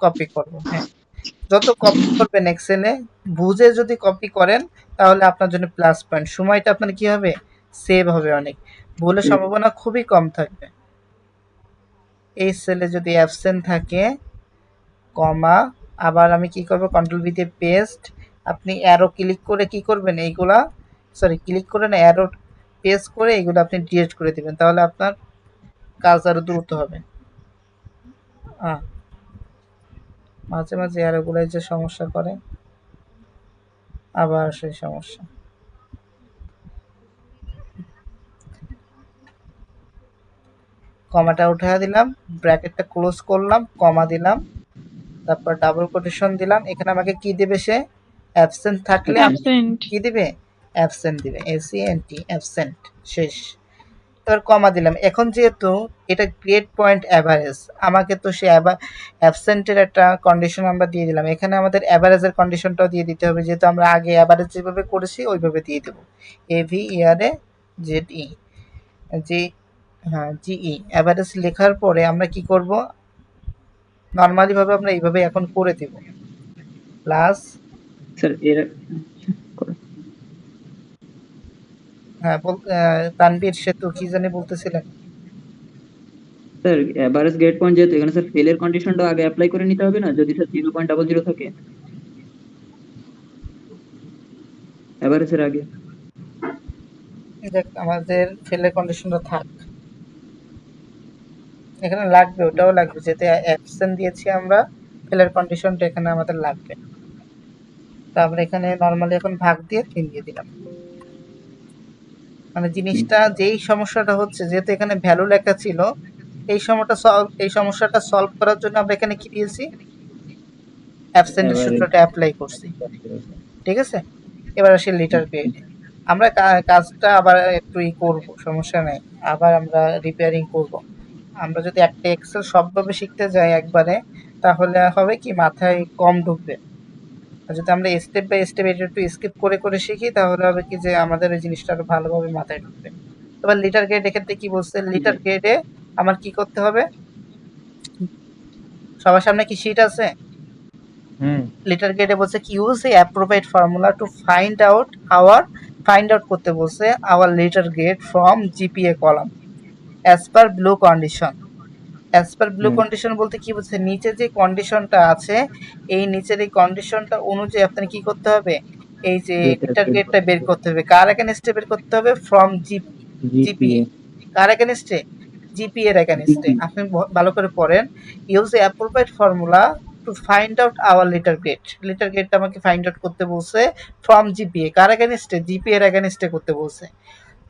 A: কপি করব। হ্যাঁ, যত কপি করবেন এক্সেলে, বুঝে যদি কপি করেন তাহলে আপনার জন্য প্লাস পয়েন্ট, সময়টা আপনার কি হবে, সেভ হবে অনেক, ভুলের সম্ভাবনা খুবই কম থাকবে। এই সেলে যদি অ্যাবসেন্ট থাকে, কমা, আবার আমি কি করব, কন্ট্রোল ভি দিয়ে পেস্ট। আপনি অ্যারো ক্লিক করে কি করবেন, এইগুলা, সরি ক্লিক করে না, অ্যারো পেস্ট করে এইগুলো আপনি ডিলিট করে দিবেন, তাহলে আপনার কাজ আরো দ্রুত হবে। মাঝে মাঝে অ্যারোগুলাই যে সমস্যা করে, আবার সেই সমস্যা। কমাটা উঠিয়ে দিলাম, ব্র্যাকেটটা ক্লোজ করলাম, কমা দিলাম, তারপর ডাবল কোটেশন দিলাম। এখানে আমাকে কি দেবে সে? অ্যাবসেন্ট থাকলে
C: অ্যাবসেন্ট।
A: কি দিবে? অ্যাবসেন্ট দিবে, ABSENT, অ্যাবসেন্ট। শেষ। এবার কমা দিলাম। এখন যেহেতু এটা গ্রেড পয়েন্ট অ্যাভারেজ, আমাকে তো সে অ্যাবসেন্টের একটা কন্ডিশন আমরা দিয়ে দিলাম, এখানে আমাদের অ্যাভারেজের কন্ডিশনটাও দিয়ে দিতে হবে, যেহেতু আমরা আগে অ্যাভারেজ যেভাবে করেছি ওইভাবে দিয়ে দেবো। AVERAZE জি, হ্যাঁ জিই অ্যাভারেজ লেখার পরে আমরা কি করব, নর্মালি ভাবে আমরা এইভাবে এখন করে দেব, প্লাস
E: স্যার এর
A: হ্যাঁ তানবীর সেতু কি জানি বলতেছিলেন?
E: স্যার এভারেজ গ্রেড পয়েন্ট যেহেতু এখানে স্যার ফেলের কন্ডিশনটা আগে অ্যাপ্লাই করে নিতে হবে না, যদি স্যার 0.00 থাকে এভারেজের আগে।
A: দেখ আমাদের ফেলের কন্ডিশনটা থাক, এখানে লাগবে, ওটাও লাগবে, যেহেতু অ্যাবসেন্ট দিয়েছি আমরা, ফেলের কন্ডিশনটা এখানে আমাদের লাগবে। তো আমরা এখানে নর্মালি এখন ভাগ দিয়ে 3 দিয়ে দিলাম। মানে জিনিসটা যেই সমস্যাটা হচ্ছে, যেহেতু এখানে ভ্যালু লেখা ছিল, এই সমস্যাটা সলভ করার জন্য আমরা এখানে কি দিয়েছি? অ্যাবসেন্টের সূত্রটা অ্যাপ্লাই করছি। ঠিক আছে, এবার আসি লিটার গ্রেড। আমরা কাজটা আবার একটু করবো, সমস্যা নেই, আবার আমরা রিপেয়ারিং করব। আমরা যদি একটা এক্সেল সবভাবে শিখতে যাই একবারে, তাহলে হবে কি মাথায় কম ঢুকবে। আর যদি আমরা স্টেপ বাই স্টেপ এটা একটু স্কিপ করে করে শিখি, তাহলে হবে কি যে আমাদের ওই জিনিসটা আরো ভালোভাবে মাথায় ঢুকবে। এবার লিটার গ্রেড এক্ষেত্রে কি বলছে? লিটার গ্রেডে আমার কি করতে হবে? সবার সামনে কি শিট আছে? লিটার গ্রেডে বলছে কি, use a appropriate formula to find out করতে বলছে our letter grade from GPA column as per blue condition. As per blue condition বলতে কি বলছে? নিচে যে কন্ডিশনটা আছে, এই নিচের এই কন্ডিশনটা অনুযায়ী আপনার কি করতে হবে? এই যে লিটার গ্রেডটা বের করতে হবে। কার এগেইনস্টে বের করতে হবে? From GPA. কার এগেইনস্টে? জিপিএ এর এগেইনস্টে। আপনি ভালো করে পড়েন। Use a appropriate formula to find out our letter grade. Letter গ্রেডটা আমাকে ফাইন্ড আউট করতে বলছে ফ্রম জিপিএ। কার এগেইনস্টে? জিপিএ এর এগেইনস্টে করতে বলছে।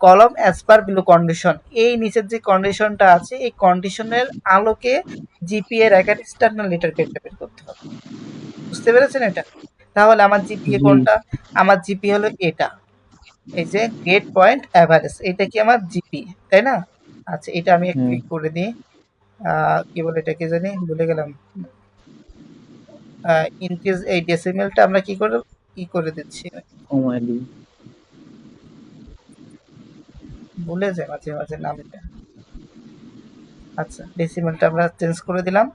A: কলম অ্যাজ পার বিলো কন্ডিশন, এই নিচের যে কন্ডিশনটা আছে এই কন্ডিশনের আলোকে জিপিএ এর এগেইনস্টে আপনার লিটার গ্রেডটা বের করতে হবে। বুঝতে পেরেছেন এটা? তাহলে আমার জিপিএ কোনটা? আমার জিপি হলো এটা, এই যে গ্রেড পয়েন্ট অ্যাভারেজ, এটা কি আমার জিপি, তাই না? আচ্ছা, এটা আমি একটু করে দিই, কি বলে এটাকে জানি, ভুলে গেলাম। ইনক্রিজ এই ডেসিমেলটা আমরা কি করে দিচ্ছি, ভুলে যাই মাঝে মাঝে নামটা। আচ্ছা, ডেসিমেলটা আমরা চেঞ্জ করে দিলাম।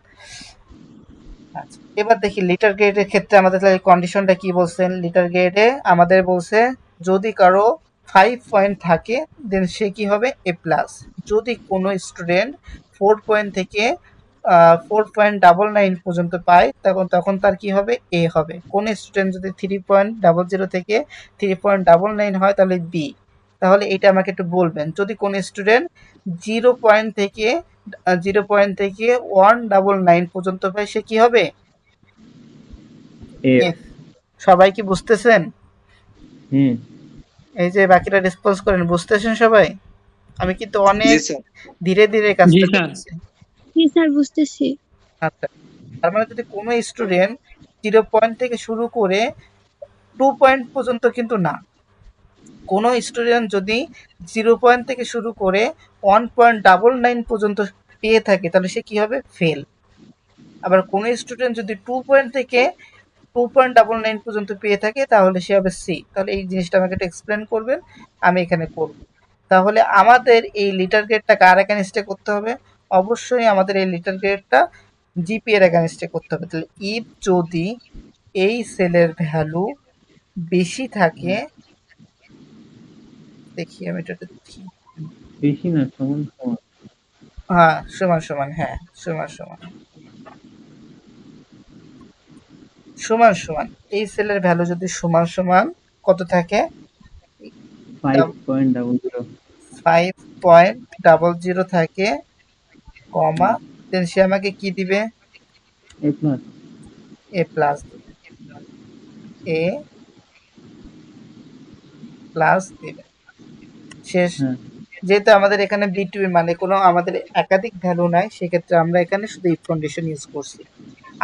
A: আচ্ছা, এবার দেখি লিটার গ্রেডের ক্ষেত্রে আমাদের কন্ডিশনটা কি বলছেন। লিটার গ্রেডে আমাদের বলছে যদি কারো 5 পয়েন্ট থাকে দেন সে কি হবে? এ প্লাস। যদি কোনো স্টুডেন্ট 4 পয়েন্ট থেকে 4.99 পর্যন্ত পায়, তখন তার কি হবে? এ হবে। কোন স্টুডেন্ট যদি 3.00 থেকে 3.99 হয় তাহলে বি। তাহলে এটা আমাকে একটু বলবেন, যদি কোন স্টুডেন্ট 0 পয়েন্ট থেকে 199 পর্যন্ত পায় সে কি হবে? এফ। সবাই কি বুঝতেছেন? এই যে বাকিরা রেসপন্স করেন, বুঝতেছেন সবাই? আমি কিন্তু অনেক ধীরে ধীরে কাজটা করতেছি।
F: জি স্যার, বুঝতেছি।
A: আচ্ছা, তার মানে যদি কোনো স্টুডেন্ট 0 পয়েন্ট থেকে শুরু করে 2 পয়েন্ট পর্যন্ত কিন্তু না, কোনো স্টুডেন্ট যদি 0 পয়েন্ট থেকে শুরু করে 1.99 পর্যন্ত পেয়ে থাকে তাহলে সে কি হবে? ফেল। আবার কোনো স্টুডেন্ট যদি 2 পয়েন্ট থেকে 2.99 পর্যন্ত পেয়ে থাকে তাহলে সে হবে সি। তাহলে এই জিনিসটা আমাকে একটু এক্সপ্লেন করবেন, আমি এখানে করব। তাহলে আমাদের এই লিটার গ্রেডটা কার এগেইনস্টে করতে হবে? অবশ্যই আমাদের এই লিটার গ্রেডটা জিপি এর এগেইনস্টে করতে হবে। তাহলে ইফ যদি এই সেলের ভ্যালু বেশি থাকে, দেখি আমি এটা দেখি,
B: বেশি না, সমান সমান।
A: হ্যাঁ সমান সমান, হ্যাঁ সমান সমান, সমান সমান, এই সেলের ভ্যালু যদি সমান সমান কত থাকে? 5.00 থাকে, কমা, দেন সে আমাকে কি দিবে? এ প্লাস দিবে, এ প্লাস দিবে। শেষ। যেহেতু আমাদের এখানে বিটুইন মানে কোনো আমাদের একাধিক ভ্যালু নাই, সেক্ষেত্রে আমরা এখানে শুধু ইফ কন্ডিশন ইউজ করছি।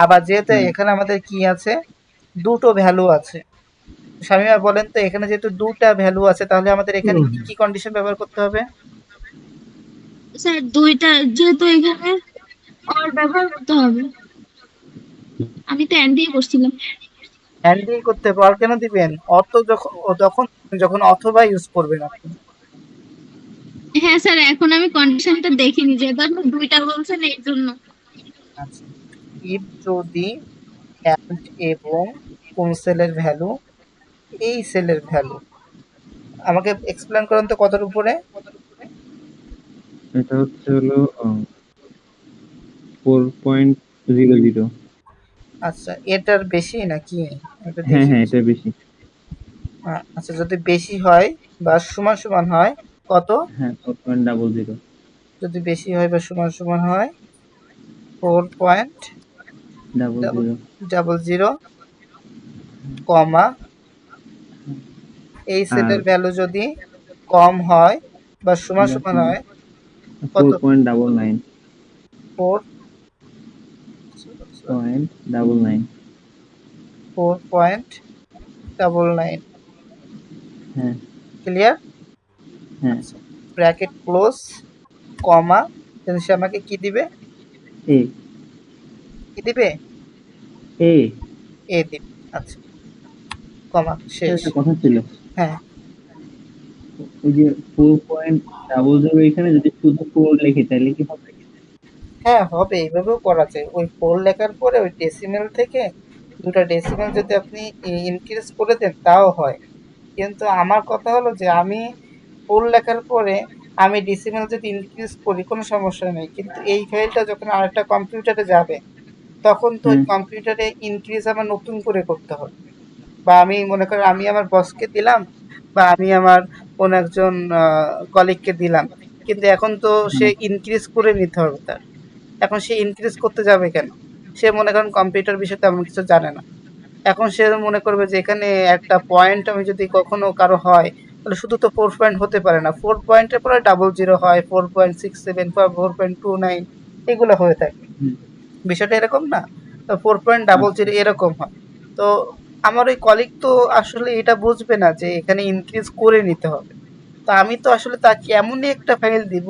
A: আবার যেহেতু এখানে আমাদের কি আছে, দুটো ভ্যালু আছে, শামিমা বলেন তো এখানে যেহেতু দুটা ভ্যালু আছে তাহলে আমাদের এখানে কি কি কন্ডিশন ব্যবহার করতে হবে?
F: স্যার দুইটা যেহেতু এখানে অর ব্যবহার করতে হবে। আমি তো এন্ড দিয়ে করছিলাম।
A: অ্যান্ড দিয়ে করতে হবে, আর কেন দিবেন? অত যখন যখন যখন অথবা ইউজ করবেন আপনি।
F: হ্যাঁ স্যার, এখন আমি কন্ডিশনটা দেখিনি, যেহেতু আপনি দুইটা বলছেন এই জন্য।
A: আচ্ছা, ইফ যদি অ্যান্ড এবং কোন সেলের ভ্যালু, এই সেলের ভ্যালু, আমাকে এক্সপ্লেন করেন তো কতর উপরে?
B: এটা হচ্ছে হলো 4.00।
A: আচ্ছা, এটার বেশি নাকি এটা
B: হ্যাঁ
A: দেখি।
B: হ্যাঁ, এটা বেশি।
A: আচ্ছা, যদি বেশি হয় বা সমান সমান হয় কত?
B: হ্যাঁ, 4.00।
A: যদি বেশি হয় বা সমান সমান হয় 4.00 কমা এই সেলের ভ্যালু যদি কম হয় বা সমান সমান হয় কত?
B: 4.99।
A: 4.99
B: হ্যাঁ
A: ক্লিয়ার?
B: হ্যাঁ।
A: ব্র্যাকেট ক্লোজ, কমা, then সে আমাকে কি দিবে?
B: এ
A: কি দিবে?
B: এ
A: এ দিবে। আচ্ছা, কমা, শেষ।
B: একটা কথা ছিল,
A: হ্যাঁ,
B: ওই যে 4.00 এখানে যদি শুধু 4 লিখি তাহলে কি হবে?
A: হ্যাঁ হবে, এইভাবেও করা যায়। ওই 4 লেখার পরে ওই ডেসিমেল থেকে দুটা ডেসিমেল যদি আপনি ইনক্রিজ করে দেন তাও হয়। কিন্তু আমার কথা হলো যে আমি 4 লেখার পরে আমি ডেসিমেল যদি ইনক্রিজ করি কোনো সমস্যা নেই, কিন্তু এই ফাইলটা যখন আরেকটা কম্পিউটারে যাবে তখন তো ওই কম্পিউটারে ইনক্রিজ আমার নতুন করে করতে হবে। বা আমি মনে করেন আমি আমার বসকে দিলাম বা আমি আমার কোনো একজন কলিগকে দিলাম, কিন্তু এখন তো সে ইনক্রিজ করে নিতে হবে তার। এখন সে ইনক্রিজ করতে যাবে কেন? সে মনে করেন কম্পিউটার বিষয়ে তেমন কিছু জানে না। এখন সে মনে করবে যে এখানে একটা পয়েন্ট আমি যদি কখনো কারো হয় তাহলে শুধু তো 4 পয়েন্ট হতে পারে না, 4 পয়েন্টের পরে 00 হয়, 4.67 বা 4.29 এগুলো হয়ে থাকে। বিষয়টা এরকম না? তো 4.00 এরকম হয়। তো আমার ওই কলিগ তো আসলে এটা বুঝবে না যে এখানে ইনক্রিজ করে নিতে হবে। তো আমি তো আসলে তাকে এমনই একটা ফাইল দিব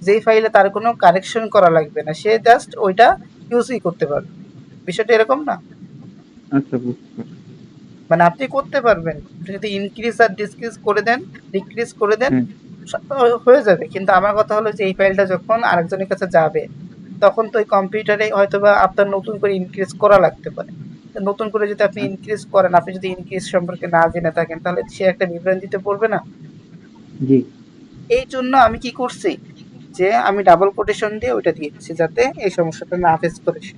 A: যেই ফাইলে তার কোনো কারেকশন করা লাগবে না, সে জাস্ট ওইটা ইউজই করতে পারবে। বিষয়টা এরকম না?
B: আচ্ছা, বুঝতে পারছি।
A: মানে আপনি করতে পারবেন, আপনি যদি ইনক্রিজ আর ডিক্রিজ করে দেন, ডিক্রিজ করে দেন, হয়ে যাবে। কিন্তু আমার কথা হলো যে এই ফাইলটা যখন আরেকজনের কাছে যাবে তখন তো ওই কম্পিউটারে হয়তোবা আপনার নতুন করে ইনক্রিজ করা লাগতে পারে। তো নতুন করে যদি আপনি ইনক্রিজ করেন, আপনি যদি ইনক্রিজ সম্পর্কে না জেনে থাকেন তাহলে সে একটা বিভ্রান্তিতে পড়বে না?
B: জি।
A: এই জন্য আমি কি করছি যে আমি ডাবল কোটেশন দিয়ে ওইটা দিয়েছি যাতে এই সমস্যাটা না ফেস করে সে।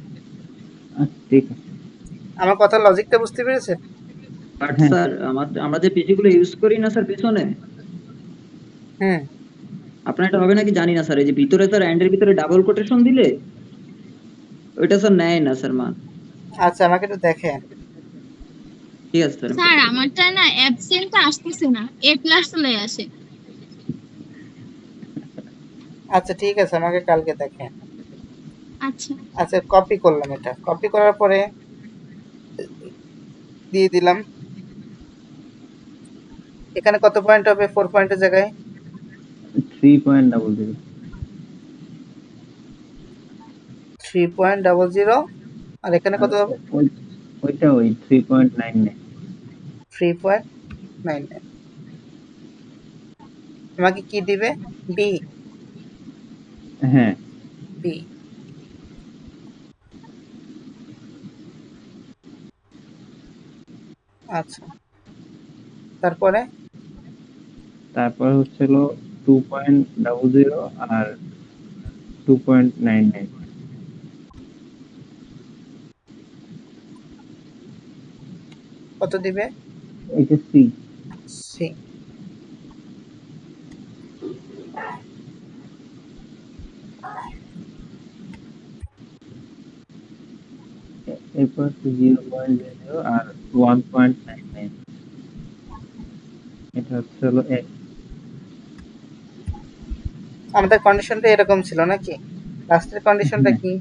B: আচ্ছা, ঠিক আছে।
A: আমার কথার লজিকটা বুঝতে পেরেছেন?
E: বাট স্যার আমরা যে পিসি গুলো ইউজ করি না স্যার পেছনে,
A: হুম।
E: আপনার এটা হবে নাকি জানি না স্যার, এই যে ভিতরে স্যার এন্ড এর ভিতরে ডাবল কোটেশন দিলে ওইটা স্যার নেয় না স্যার মান।
A: আচ্ছা, আমাকে একটু দেখেন।
E: ঠিক আছে স্যার।
F: স্যার আমারটা না অ্যাবসেন্ট আসতেছে না, এ প্লাস চলে আসে।
A: আচ্ছা ঠিক আছে, আমাকে কালকে দেখেন।
F: আচ্ছা
A: আচ্ছা, কপি করলাম, এটা কপি করার পরে দিয়ে দিলাম। এখানে কত পয়েন্ট হবে 4 পয়েন্টের জায়গায়?
B: 3.00।
A: 3.00। আর এখানে কত হবে?
B: ওইটা ওই 3.99।
A: 3.99। আমাকে কি দিবে? বি।
B: হ্যাঁ।
A: বি। আচ্ছা, তারপরে
B: তারপর হচ্ছিল 2.00 আর 2.99।
A: কত দিবে?
B: এটা সি।
A: সি।
B: এরপর 0.00 আর 1.99। এটা হচ্ছে হলো এ।
A: আমাদের কন্ডিশনটা এরকম ছিল নাকি? লাস্টের কন্ডিশনটা
B: হ্যাঁ।
A: কি?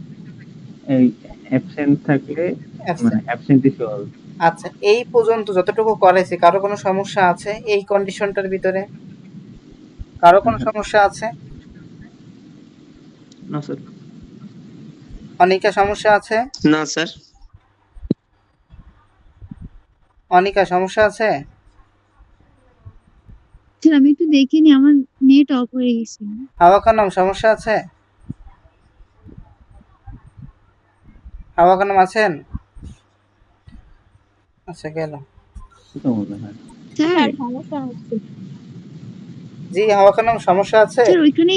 B: এই অ্যাবসেন্ট থাকলে
A: অ্যাবসেন্ট।
B: Absent is all.
A: আচ্ছা, এই পর্যন্ত যতটুকু করেছি কারো কোনো সমস্যা আছে এই কন্ডিশনটার ভিতরে? কারো কোনো সমস্যা আছে?
E: না স্যার।
A: অনিকা সমস্যা আছে?
G: না স্যার।
A: অনিকা সমস্যা আছে?
F: স্যার আমি একটু দেখিনি, আমার নেট অফ হয়ে গেছে।
A: হাওয়া খানম সমস্যা আছে? হাওয়া খানম আছেন? আচ্ছা, গেল।
F: স্যার
A: জি, হাওয়া খানম সমস্যা আছে?
F: স্যার ওইখানে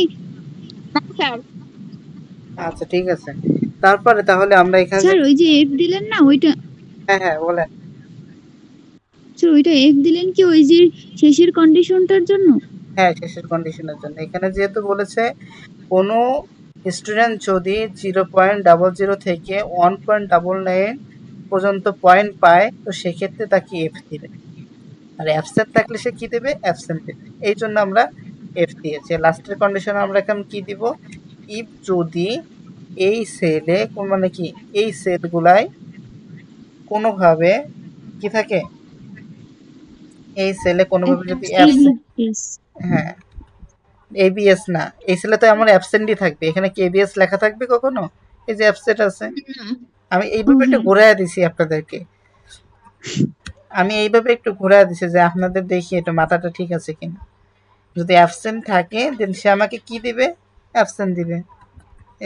A: আচ্ছা, ঠিক আছে। তারপরে তাহলে আমরা এখানে
F: স্যার ওই যে এফ দিলেন না ওইটা,
A: হ্যাঁ হ্যাঁ বলেন।
F: স্যার ওইটা এফ দিলেন কি ওই যে শেষের কন্ডিশনটার জন্য?
A: হ্যাঁ, শেষের কন্ডিশনের জন্য। এখানে যেহেতু বলেছে কোনো স্টুডেন্ট যদি 0.00 থেকে 1.99 পর্যন্ত পয়েন্ট পায় তো সেক্ষেত্রে তাকে এফ দিবে, আর অ্যাবসেন্ট থাকলে সে কি দেবে? অ্যাবসেন্ট দেবে। এই জন্য আমরা এফ দিয়েছি। লাস্টের কন্ডিশনে আমরা এখন কি দিব? ইফ যদি এই সেলে মানে কি এই সেলগুলাই কোনোভাবে কি থাকে, এই সেলে কোনোভাবে যদি অ্যাবসেন্ট, হ্যাঁ এবিএস না, এই সেলে তো আমার অ্যাবসেন্টই থাকবে। এখানে কি এবিএস লেখা থাকবে কখনো? এই যে অ্যাবসেন্ট আছে, আমি এইভাবে একটু ঘুরাইয়া দিছি আপনাদেরকে, আমি এইভাবে একটু ঘুরাইয়া দিছি যে আপনাদের দেখি এটা মাথাটা ঠিক আছে কিনা। যদি অ্যাবসেন্ট থাকে দেন সে আমাকে কি দিবে? অ্যাবসেন্ট দিবে,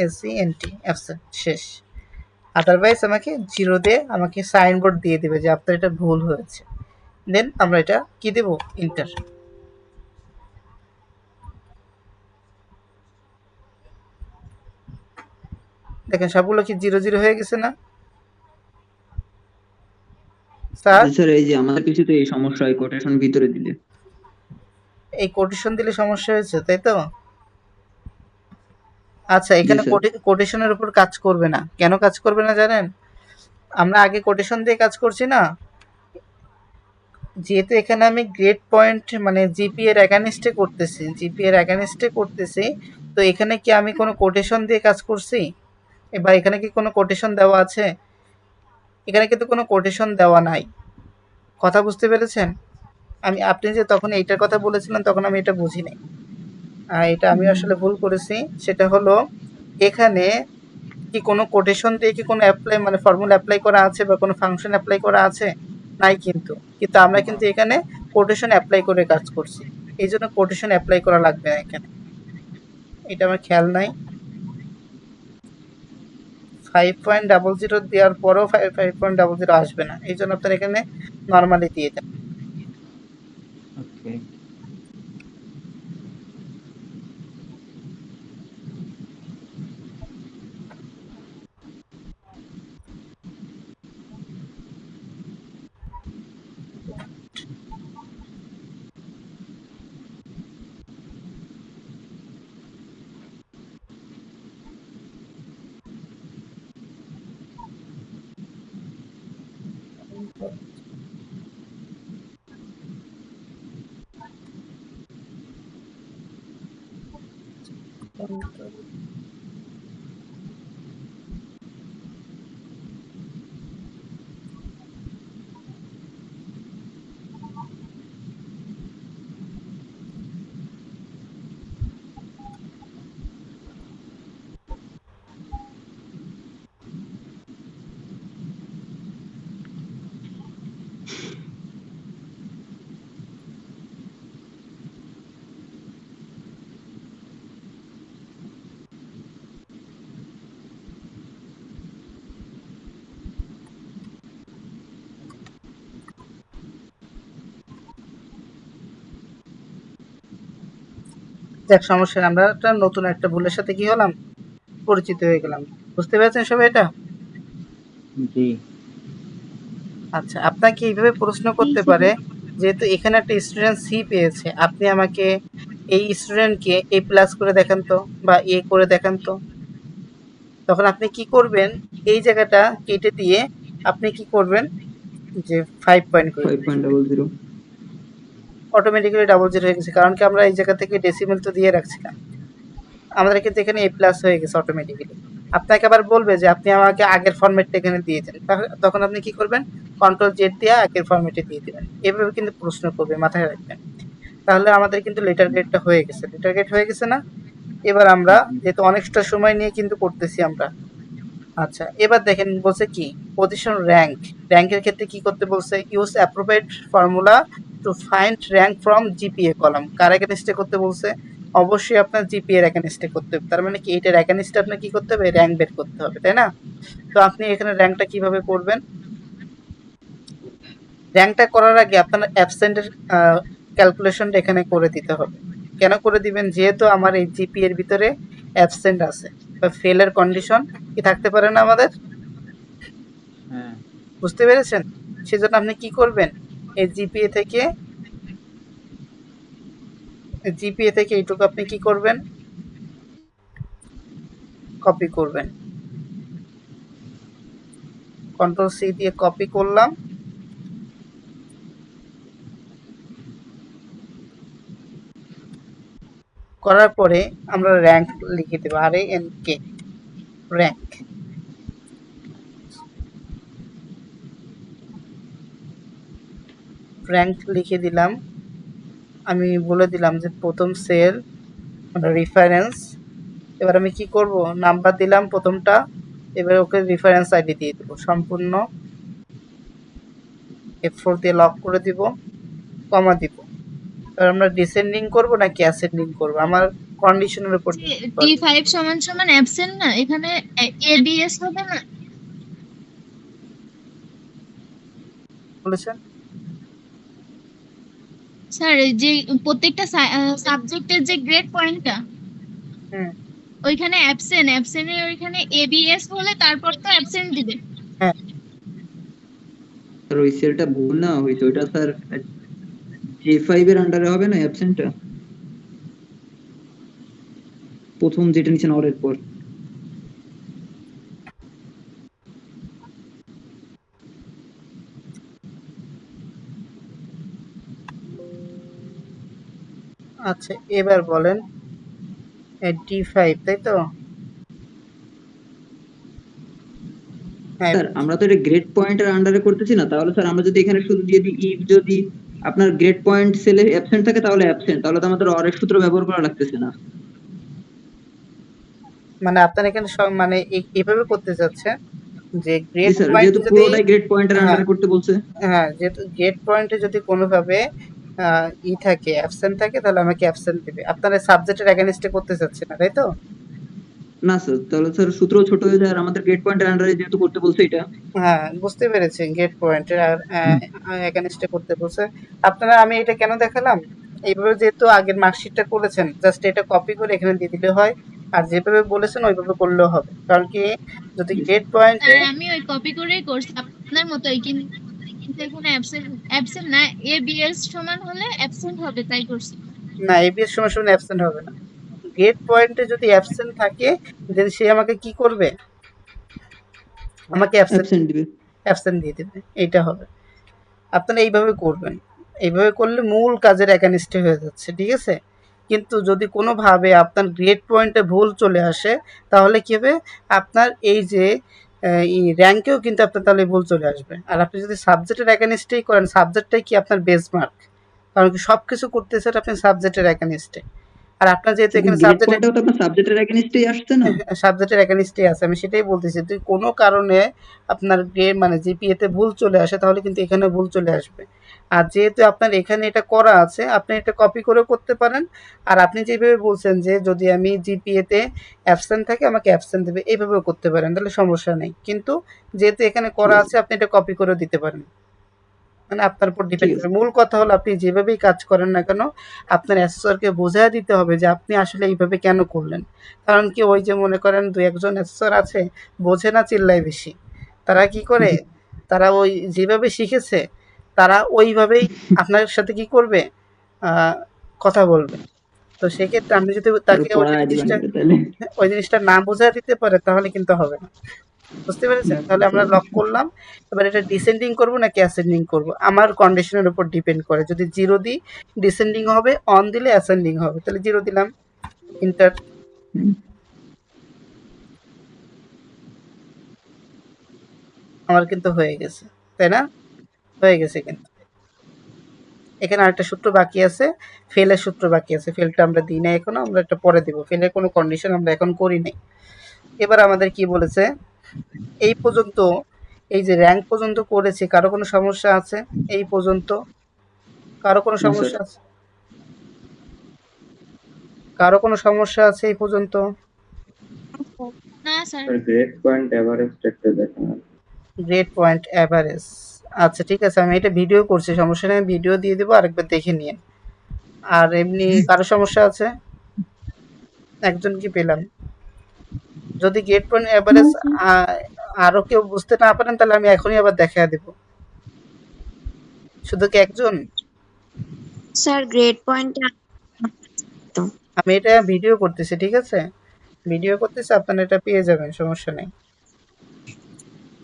A: এসিএনটি অ্যাবসেন্ট, শেষ। আদারওয়াইজ আমাকে 0 দিয়ে আমাকে সাইনবোর্ড দিয়ে দিবে যে আপনার এটা ভুল হয়েছে। দেন আমরা এটা কি দেব? ইন্টার। দেখেন সবগুলো কি 0 হয়ে গেছে না স্যার?
E: স্যার এই যে আমাদের কিছু তো এই সমস্যা হয় কোটেশন ভিতরে দিলে।
A: এই কোটেশন দিলে সমস্যা হয়েছে তাই তো? আচ্ছা,
E: জি
A: এখানে
E: স্যার।
A: কোটেশনের উপর কাজ করবে না। কেন কাজ করবে না জানেন? আমরা আগে কোটেশন দিয়ে কাজ করছি না, যেহেতু এখানে আমি গ্রেড পয়েন্ট মানে জিপি এর এগেনস্টে করতেছি, তো এখানে কি আমি কোনো কোটেশন দিয়ে কাজ করছি? বা এখানে কি কোনো কোটেশন দেওয়া আছে? এখানে কিন্তু কোনো কোটেশন দেওয়া নাই। কথা বুঝতে পেরেছেন? আপনি যে তখন এইটার কথা বলেছিলেন তখন আমি এটা বুঝি নাই। এটা আমি আসলে ভুল করেছি। সেটা হলো এখানে কি কোনো কোটেশন দিয়ে কি কোনো অ্যাপ্লাই মানে ফর্মুলা অ্যাপ্লাই করা আছে বা কোনো ফাংশন অ্যাপ্লাই করা আছে? নাই কিন্তু। কিন্তু আমরা কিন্তু এখানে কোটেশন অ্যাপ্লাই করে কাজ করছি। এই জন্য কোটেশন অ্যাপ্লাই করা লাগবে না এখানে। এটা আমার খেয়াল নাই। 5.00 দেওয়ার পরেও 5.00 আসবে না। এই জন্য আপনার এখানে নর্মালি দিয়ে দেন।
B: ওকে।
A: যাক, সমস্যা নেই। আমরা একটা নতুন একটা ভুলের সাথে কি হলাম? পরিচিত হয়ে গেলাম। বুঝতে পেরেছেন সবাই এটা?
B: জি।
A: আচ্ছা, আপনাকে এইভাবে প্রশ্ন করতে পারে, যেহেতু এখানে একটা স্টুডেন্ট সি পেয়েছে, আপনি আমাকে এই স্টুডেন্টকে এ প্লাস করে দেখান তো বা এ করে দেখান তো। তখন আপনি কি করবেন? এই জায়গাটা কেটে দিয়ে আপনি কি করবেন? যে 5 পয়েন্ট করে দিবেন।
E: 5.00
A: অটোমেটিক্যালি 00 হয়ে গেছে, কারণ কি আমরা এই জায়গা থেকে ডেসিমেল তো দিয়ে রাখছিলাম। আমাদের কিন্তু এখানে এ প্লাস হয়ে গেছে অটোমেটিক্যালি। আপনাকে আবার বলবে যে আপনি আমাকে আগের ফরম্যাটটা এখানে দিয়ে দেন, তখন আপনি কি করবেন, কন্ট্রোল জেড দিয়ে আগের ফরম্যাটে দিয়ে দেবেন। এভাবে কিন্তু প্রশ্ন করবে, মাথায় রাখবেন। তাহলে আমাদের কিন্তু লেটার গ্রেডটা হয়ে গেছে, লেটার গ্রেড হয়ে গেছে না? এবার আমরা যেহেতু অনেকটা সময় নিয়ে কিন্তু করতেছি আমরা। আচ্ছা, এবার দেখেন বলছে কি পজিশন র্যাঙ্ক। র্যাঙ্কের ক্ষেত্রে কি করতে বলছে, use appropriate formula to find rank from GPA column. কার এগেনস্টে করতে বলছে, অবশ্যই আপনার জিপিএর এগেনস্টে করতে হবে। তার মানে কি এটার এগেনস্টে আপনার কি করতে হবে, র্যাঙ্ক বের করতে হবে, তাই না? তো আপনি এখানে র্যাঙ্কটা কিভাবে করবেন, র্যাঙ্কটা করার আগে আপনার অ্যাবসেন্টের ক্যালকুলেশনটা এখানে করে দিতে হবে। কেন করে দিবেন, যেহেতু আমার এই জিপি এর ভিতরে অ্যাবসেন্ট আছে বা ফেলের কন্ডিশন কি থাকতে পারে না আমাদের, বুঝতে পেরেছেন? সেজন্য আপনি কি করবেন, এই জিপিএ থেকে এইটুকু আপনি কি করবেন, কপি করবেন। কন্ট্রোল সি দিয়ে কপি করলাম। করার পরে আমরা র্যাঙ্ক লিখে দেবো, RANK, র্যাঙ্ক। র্যাঙ্ক লিখে দিলাম। আমি বলে দিলাম যে প্রথম সেল মানে রেফারেন্স। এবার আমি কি করব, নাম্বার দিলাম প্রথমটা, এবার ওকে রেফারেন্স আইডি দিয়ে দেবো সম্পূর্ণ, F4 দিয়ে লক করে দিব, কমা দিব। এবার আমরা ডিসেন্ডিং করব নাকি অ্যাসেন্ডিং করব, আমার কন্ডিশনের উপর
F: D5 সমান সমান অ্যাবসেন্ট না, এখানে ABS হবে না?
A: বলেছেন।
F: স্যার যে প্রত্যেকটা সাবজেক্টের যে গ্রেড পয়েন্টটা
A: হুম,
F: ওইখানে অ্যাবসেন্টের ওইখানে ABS হলে তারপর তো অ্যাবসেন্ট দিবে।
A: হ্যাঁ
E: স্যার ওই সেলটা ভুল না হইতো, ওইটা স্যার J5 এর আন্ডারে হবে না অ্যাবসেন্টটা, প্রথম যেটা নিচে অরের পর।
A: আচ্ছা, এবার বলেন D5 তাই তো? হ্যাঁ
E: স্যার আমরা তো এটা গ্রেড পয়েন্টের আন্ডারে করতেছি না, তাহলে স্যার আমরা যদি এখানে শুধু দিয়ে দিই ইফ যদি আপনার গ্রেড পয়েন্ট সেলে অ্যাবসেন্ট থাকে তাহলে অ্যাবসেন্ট, তাহলে তো আমাদের অরের সূত্র ব্যবহার করা লাগতেছে না।
A: মানে আপনার এখানে মানে এভাবে করতে চাচ্ছে যে
E: জি
A: গ্রেড
E: স্যার,
A: পয়েন্ট
E: যেহেতু
A: যদি,
E: পুরোটাই গ্রেড পয়েন্টের
A: হ্যাঁ
E: আন্ডারে করতে বলছে।
A: হ্যাঁ, যেহেতু গ্রেড পয়েন্টে যদি কোনোভাবে থাকে, অ্যাবসেন্ট থাকে, তাহলে আমাকে অ্যাবসেন্ট দেবে। আপনারা সাবজেক্টের এগেইনস্টে করতে চাচ্ছেন না তাই তো?
E: না স্যার, তাহলে স্যার সূত্র ছোট হয়ে যায় আর আমাদের গ্রেড পয়েন্টের আন্ডারে যেহেতু করতে বলছে এটা।
A: হ্যাঁ, বুঝতে পেরেছি, গ্রেড পয়েন্টের আর এগেইনস্টে করতে বলছে। আপনারা, আমি এটা কেন দেখালাম, এইভাবে যেহেতু আগের মার্কশিটটা করেছেন, জাস্ট এটা কপি করে এখানে দিয়ে দিলে হয়, আর যেভাবে বলেছেন ওইভাবে করলেও হবে। কারণ কি, যদি গ্রেড পয়েন্টে,
F: স্যার আমি ওই কপি করেই করছি আপনার মতোই, কিন্তু এখানে অ্যাবসেন্ট না, ABS সমান হলে অ্যাবসেন্ট হবে তাই করছি।
A: না, এবিএস সময় সময় অ্যাবসেন্ট হবে না। গ্রেড পয়েন্টে যদি অ্যাবসেন্ট থাকে, দেন সে আমাকে কি করবে, আমাকে
E: অ্যাবসেন্ট দিবে।
A: অ্যাবসেন্ট দিয়ে দেবে, এইটা হবে। আপনারা এইভাবে করবেন, এইভাবে করলে মূল কাজের একানিষ্ঠে হয়ে যাচ্ছে, ঠিক আছে? কিন্তু যদি কোনোভাবে আপনার গ্রেড পয়েন্টে ভুল চলে আসে, তাহলে কী হবে, আপনার এই যে র্যাঙ্কেও কিন্তু আপনার তাহলে ভুল চলে আসবে। আর আপনি যদি সাবজেক্টের একানিস্টেই করেন, সাবজেক্টটাই কি আপনার বেসমার্ক, কারণ কি সব কিছু করতেছেন আপনি সাবজেক্টের একানিস্টে। আর আপনার যেহেতু এখানে
E: গ্রেড পয়েন্টটাও তো আপনার সাবজেক্টের এগেইনস্টেই আসছে না।
A: সাবজেক্টের একানিস্টেই আছে, আমি সেটাই বলতেছি। যদি কোনো কারণে আপনার মানে জিপিএতে ভুল চলে আসে, তাহলে কিন্তু এখানে ভুল চলে আসবে। আর যেহেতু আপনার এখানে এটা করা আছে, আপনি এটা কপি করে করতে পারেন। আর আপনি যেভাবে বলছেন যে যদি আমি জিপিএতে অ্যাবসেন্ট থাকে আমাকে অ্যাবসেন্ট দেবে, এইভাবেও করতে পারেন, তাহলে সমস্যা নেই। কিন্তু যেহেতু এখানে করা আছে, আপনি এটা কপি করে দিতে পারেন, মানে আপনার উপর ডিপেন্ড
E: ঠিক আছে।
A: করে। মূল কথা হলো আপনি যেভাবেই কাজ করেন না কেন, আপনার অ্যাসেসরকে বোঝায় দিতে হবে যে আপনি আসলে এইভাবে কেন করলেন। কারণ কি, ওই যে মনে করেন 2-1 জন অ্যাসেসর আছে, বোঝে না, চিল্লায় বেশি। তারা কি করে, তারা ওই যেভাবে শিখেছে, তারা ওইভাবেই আপনার সাথে কি করবে, কথা বলবে। তো সেক্ষেত্রে আপনি যদি তাকে
E: পড়ায় দিবেন এটা তাহলে।
A: ওই জিনিসটা না বোঝায় দিতে পারে, তাহলে কিন্তু হবে না। বুঝতে পেরেছেন? তাহলে আমরা লক করলাম। এবার এটা ডিসেন্ডিং করব নাকি অ্যাসেন্ডিং করব, আমার কন্ডিশনের উপর ডিপেন্ড করে। যদি 0 দিই ডিসেন্ডিং হবে, অন দিলে অ্যাসেন্ডিং হবে। তাহলে 0 দিলাম, ইন্টার। আমার কিন্তু হয়ে গেছে, তাই না? হয়ে গেছে কিন্তু। এখানে আরেকটা সূত্র বাকি আছে, ফেলের সূত্র বাকি আছে। ফেলটা আমরা দিই নাই এখনো, আমরা একটা পরে দিব। ফেলের কোনো কন্ডিশন আমরা এখন করি নাই। এবার আমাদের কি বলেছে, এই পর্যন্ত এই যে র্যাঙ্ক পর্যন্ত করেছি, কারো কোনো সমস্যা আছে? এই পর্যন্ত কারো কোনো
G: না স্যার।
A: সমস্যা আছে? কারো কোনো সমস্যা আছে এই পর্যন্ত?
F: না স্যার।
G: গ্রেড পয়েন্ট এভারেজটা একটু দেখেন।
A: গ্রেড পয়েন্ট অ্যাভারেজ, আচ্ছা ঠিক আছে, আমি এটা ভিডিও করছি, সমস্যা নেই, আমি ভিডিও দিয়ে দেবো, আরেকবার দেখে নিয়ে। আর এমনি কারো সমস্যা আছে? একজন কি পেলাম? যদি গ্রেড পয়েন্ট অ্যাভারেজ আরো কেউ বুঝতে না পারেন, তাহলে আমি এখনই আবার দেখা দেব। শুধু কি একজন?
F: স্যার গ্রেড পয়েন্ট
A: আমি এটা ভিডিও করতেছি, ঠিক আছে, ভিডিও করতেছি, আপনারা এটা পেয়ে যাবেন, সমস্যা নেই।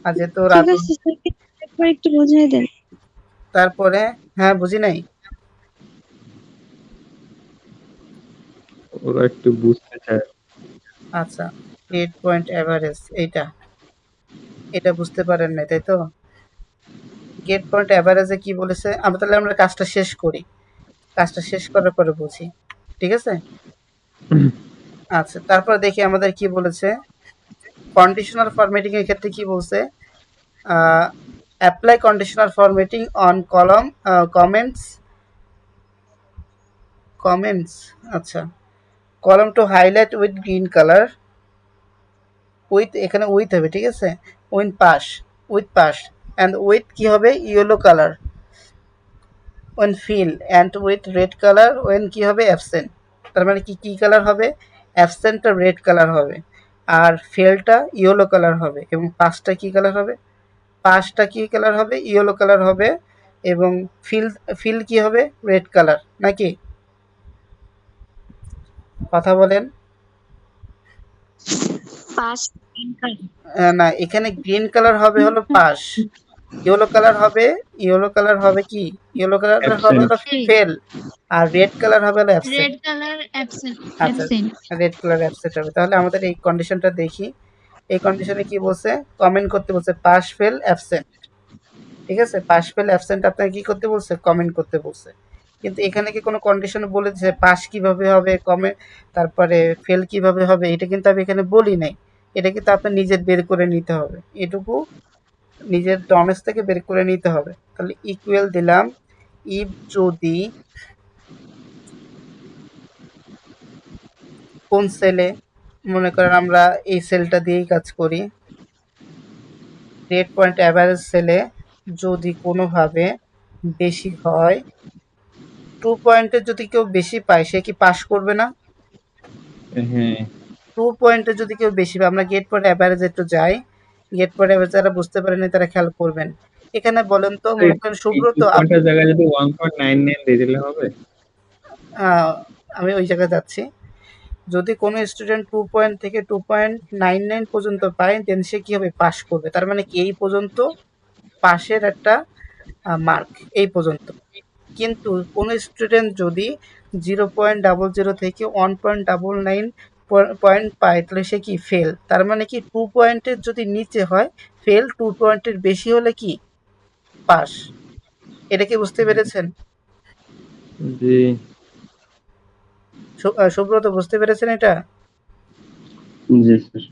A: আর যেহেতু
C: ঠিক
A: রাত,
C: আছে স্যার, একবার একটু বুঝিয়ে দেন।
A: তারপরে হ্যাঁ বুঝি নাই।
B: ওরা একটু বুঝতে চায়।
A: আচ্ছা, গ্রেড পয়েন্ট অ্যাভারেজ এইটা, এটা বুঝতে পারেন না তাই তো? গ্রেড পয়েন্ট অ্যাভারেজে কি বলেছে, আমরা তাহলে আমরা কাজটা শেষ করি, কাজটা শেষ করার পরে বুঝি, ঠিক আছে? আচ্ছা, তারপর দেখি আমাদের কি বলেছে। কন্ডিশনাল ফরম্যাটিং এর ক্ষেত্রে কি বলছে, apply conditional formatting on column comments, আচ্ছা, column to highlight with green colour, with এখানে উইথ হবে, ঠিক আছে, উইথ পাশ অ্যান্ড উইথ কি হবে, yellow colour when fail and with red colour when কি হবে, অ্যাবসেন্ট। তার মানে কি কি কালার হবে, অ্যাবসেন্টটা রেড কালার হবে, আর ফেলটা ইয়েলো কালার হবে, এবং পাশটা কি কালার হবে, পাশটা কি কালার হবে, ইয়েলো কালার হবে, এবং ফিল কি হবে, রেড কালার, নাকি? কথা বলেন।
F: পাস
A: না, এখানে গ্রিন কালার হবে হলো পাশ, ইয়েলো কালার হবে, কি, ইয়েলো কালার হবে হলো ফেল, আর রেড কালার হবে হলো অ্যাবসেন্ট।
F: রেড কালার অ্যাবসেন্ট
A: আচ্ছা, রেড কালার অ্যাবসেন্ট হবে। তাহলে আমাদের এই কন্ডিশনটা দেখি, এই কন্ডিশনে কি বলছে, কমেন্ট করতে বলছে পাস ফেল অ্যাবসেন্ট, ঠিক আছে, পাস ফেল অ্যাবসেন্ট আপনাকে কি করতে বলছে, কমেন্ট করতে বলছে। কিন্তু এখানে কি কোনো কন্ডিশন বলেছে পাস কিভাবে হবে, তারপরে ফেল কিভাবে হবে, এটা কিন্তু আমি এখানে বলি নাই, এটা কিন্তু আপনার নিজের বের করে নিতে হবে, এটুকু নিজের ডমেস থেকে বের করে নিতে হবে। তাহলে ইকুয়াল দিলাম, ইফ যদি কোন সেলে, মনে করেন আমরা এই সেলটা দিয়েই কাজ করি, গ্রেড পয়েন্ট অ্যাভারেজ সেলে যদি কোনোভাবে বেশি হয়, 2 পয়েন্টের যদি কেউ বেশি পায় সে কি পাস করবে না?
B: হ্যাঁ,
A: 2 পয়েন্টের যদি কেউ বেশি পায়, আমরা গ্রেড পয়েন্ট অ্যাভারেজ একটু যাই, গ্রেড পয়েন্ট অ্যাভারেজ যারা বুঝতে পারেনি তারা খেয়াল করবেন। এখানে বলেন তো, মনে করেন সুব্রত,
B: পয়েন্টের জায়গায় যদি 1.99 দিয়ে দিলে হবে।
A: আমি ওই জায়গায় যাচ্ছি, যদি কোনো স্টুডেন্ট 2 পয়েন্ট থেকে 2.99 পর্যন্ত পায়, দেন সে কি হবে, পাস করবে। তার মানে কি, এই পর্যন্ত পাশের একটা মার্ক, এই পর্যন্ত। কিন্তু কোনো স্টুডেন্ট যদি 0.00 থেকে 1.99 পয়েন্ট পায়, তাহলে সে কি, ফেল। তার মানে কি, 2 পয়েন্টের যদি নিচে হয় ফেল, 2 পয়েন্টের বেশি হলে কি, পাস। এটা কি বুঝতে পেরেছেন?
B: জি,
A: সুব্রত বুঝতে পেরেছেন এটা?
G: জি স্যার।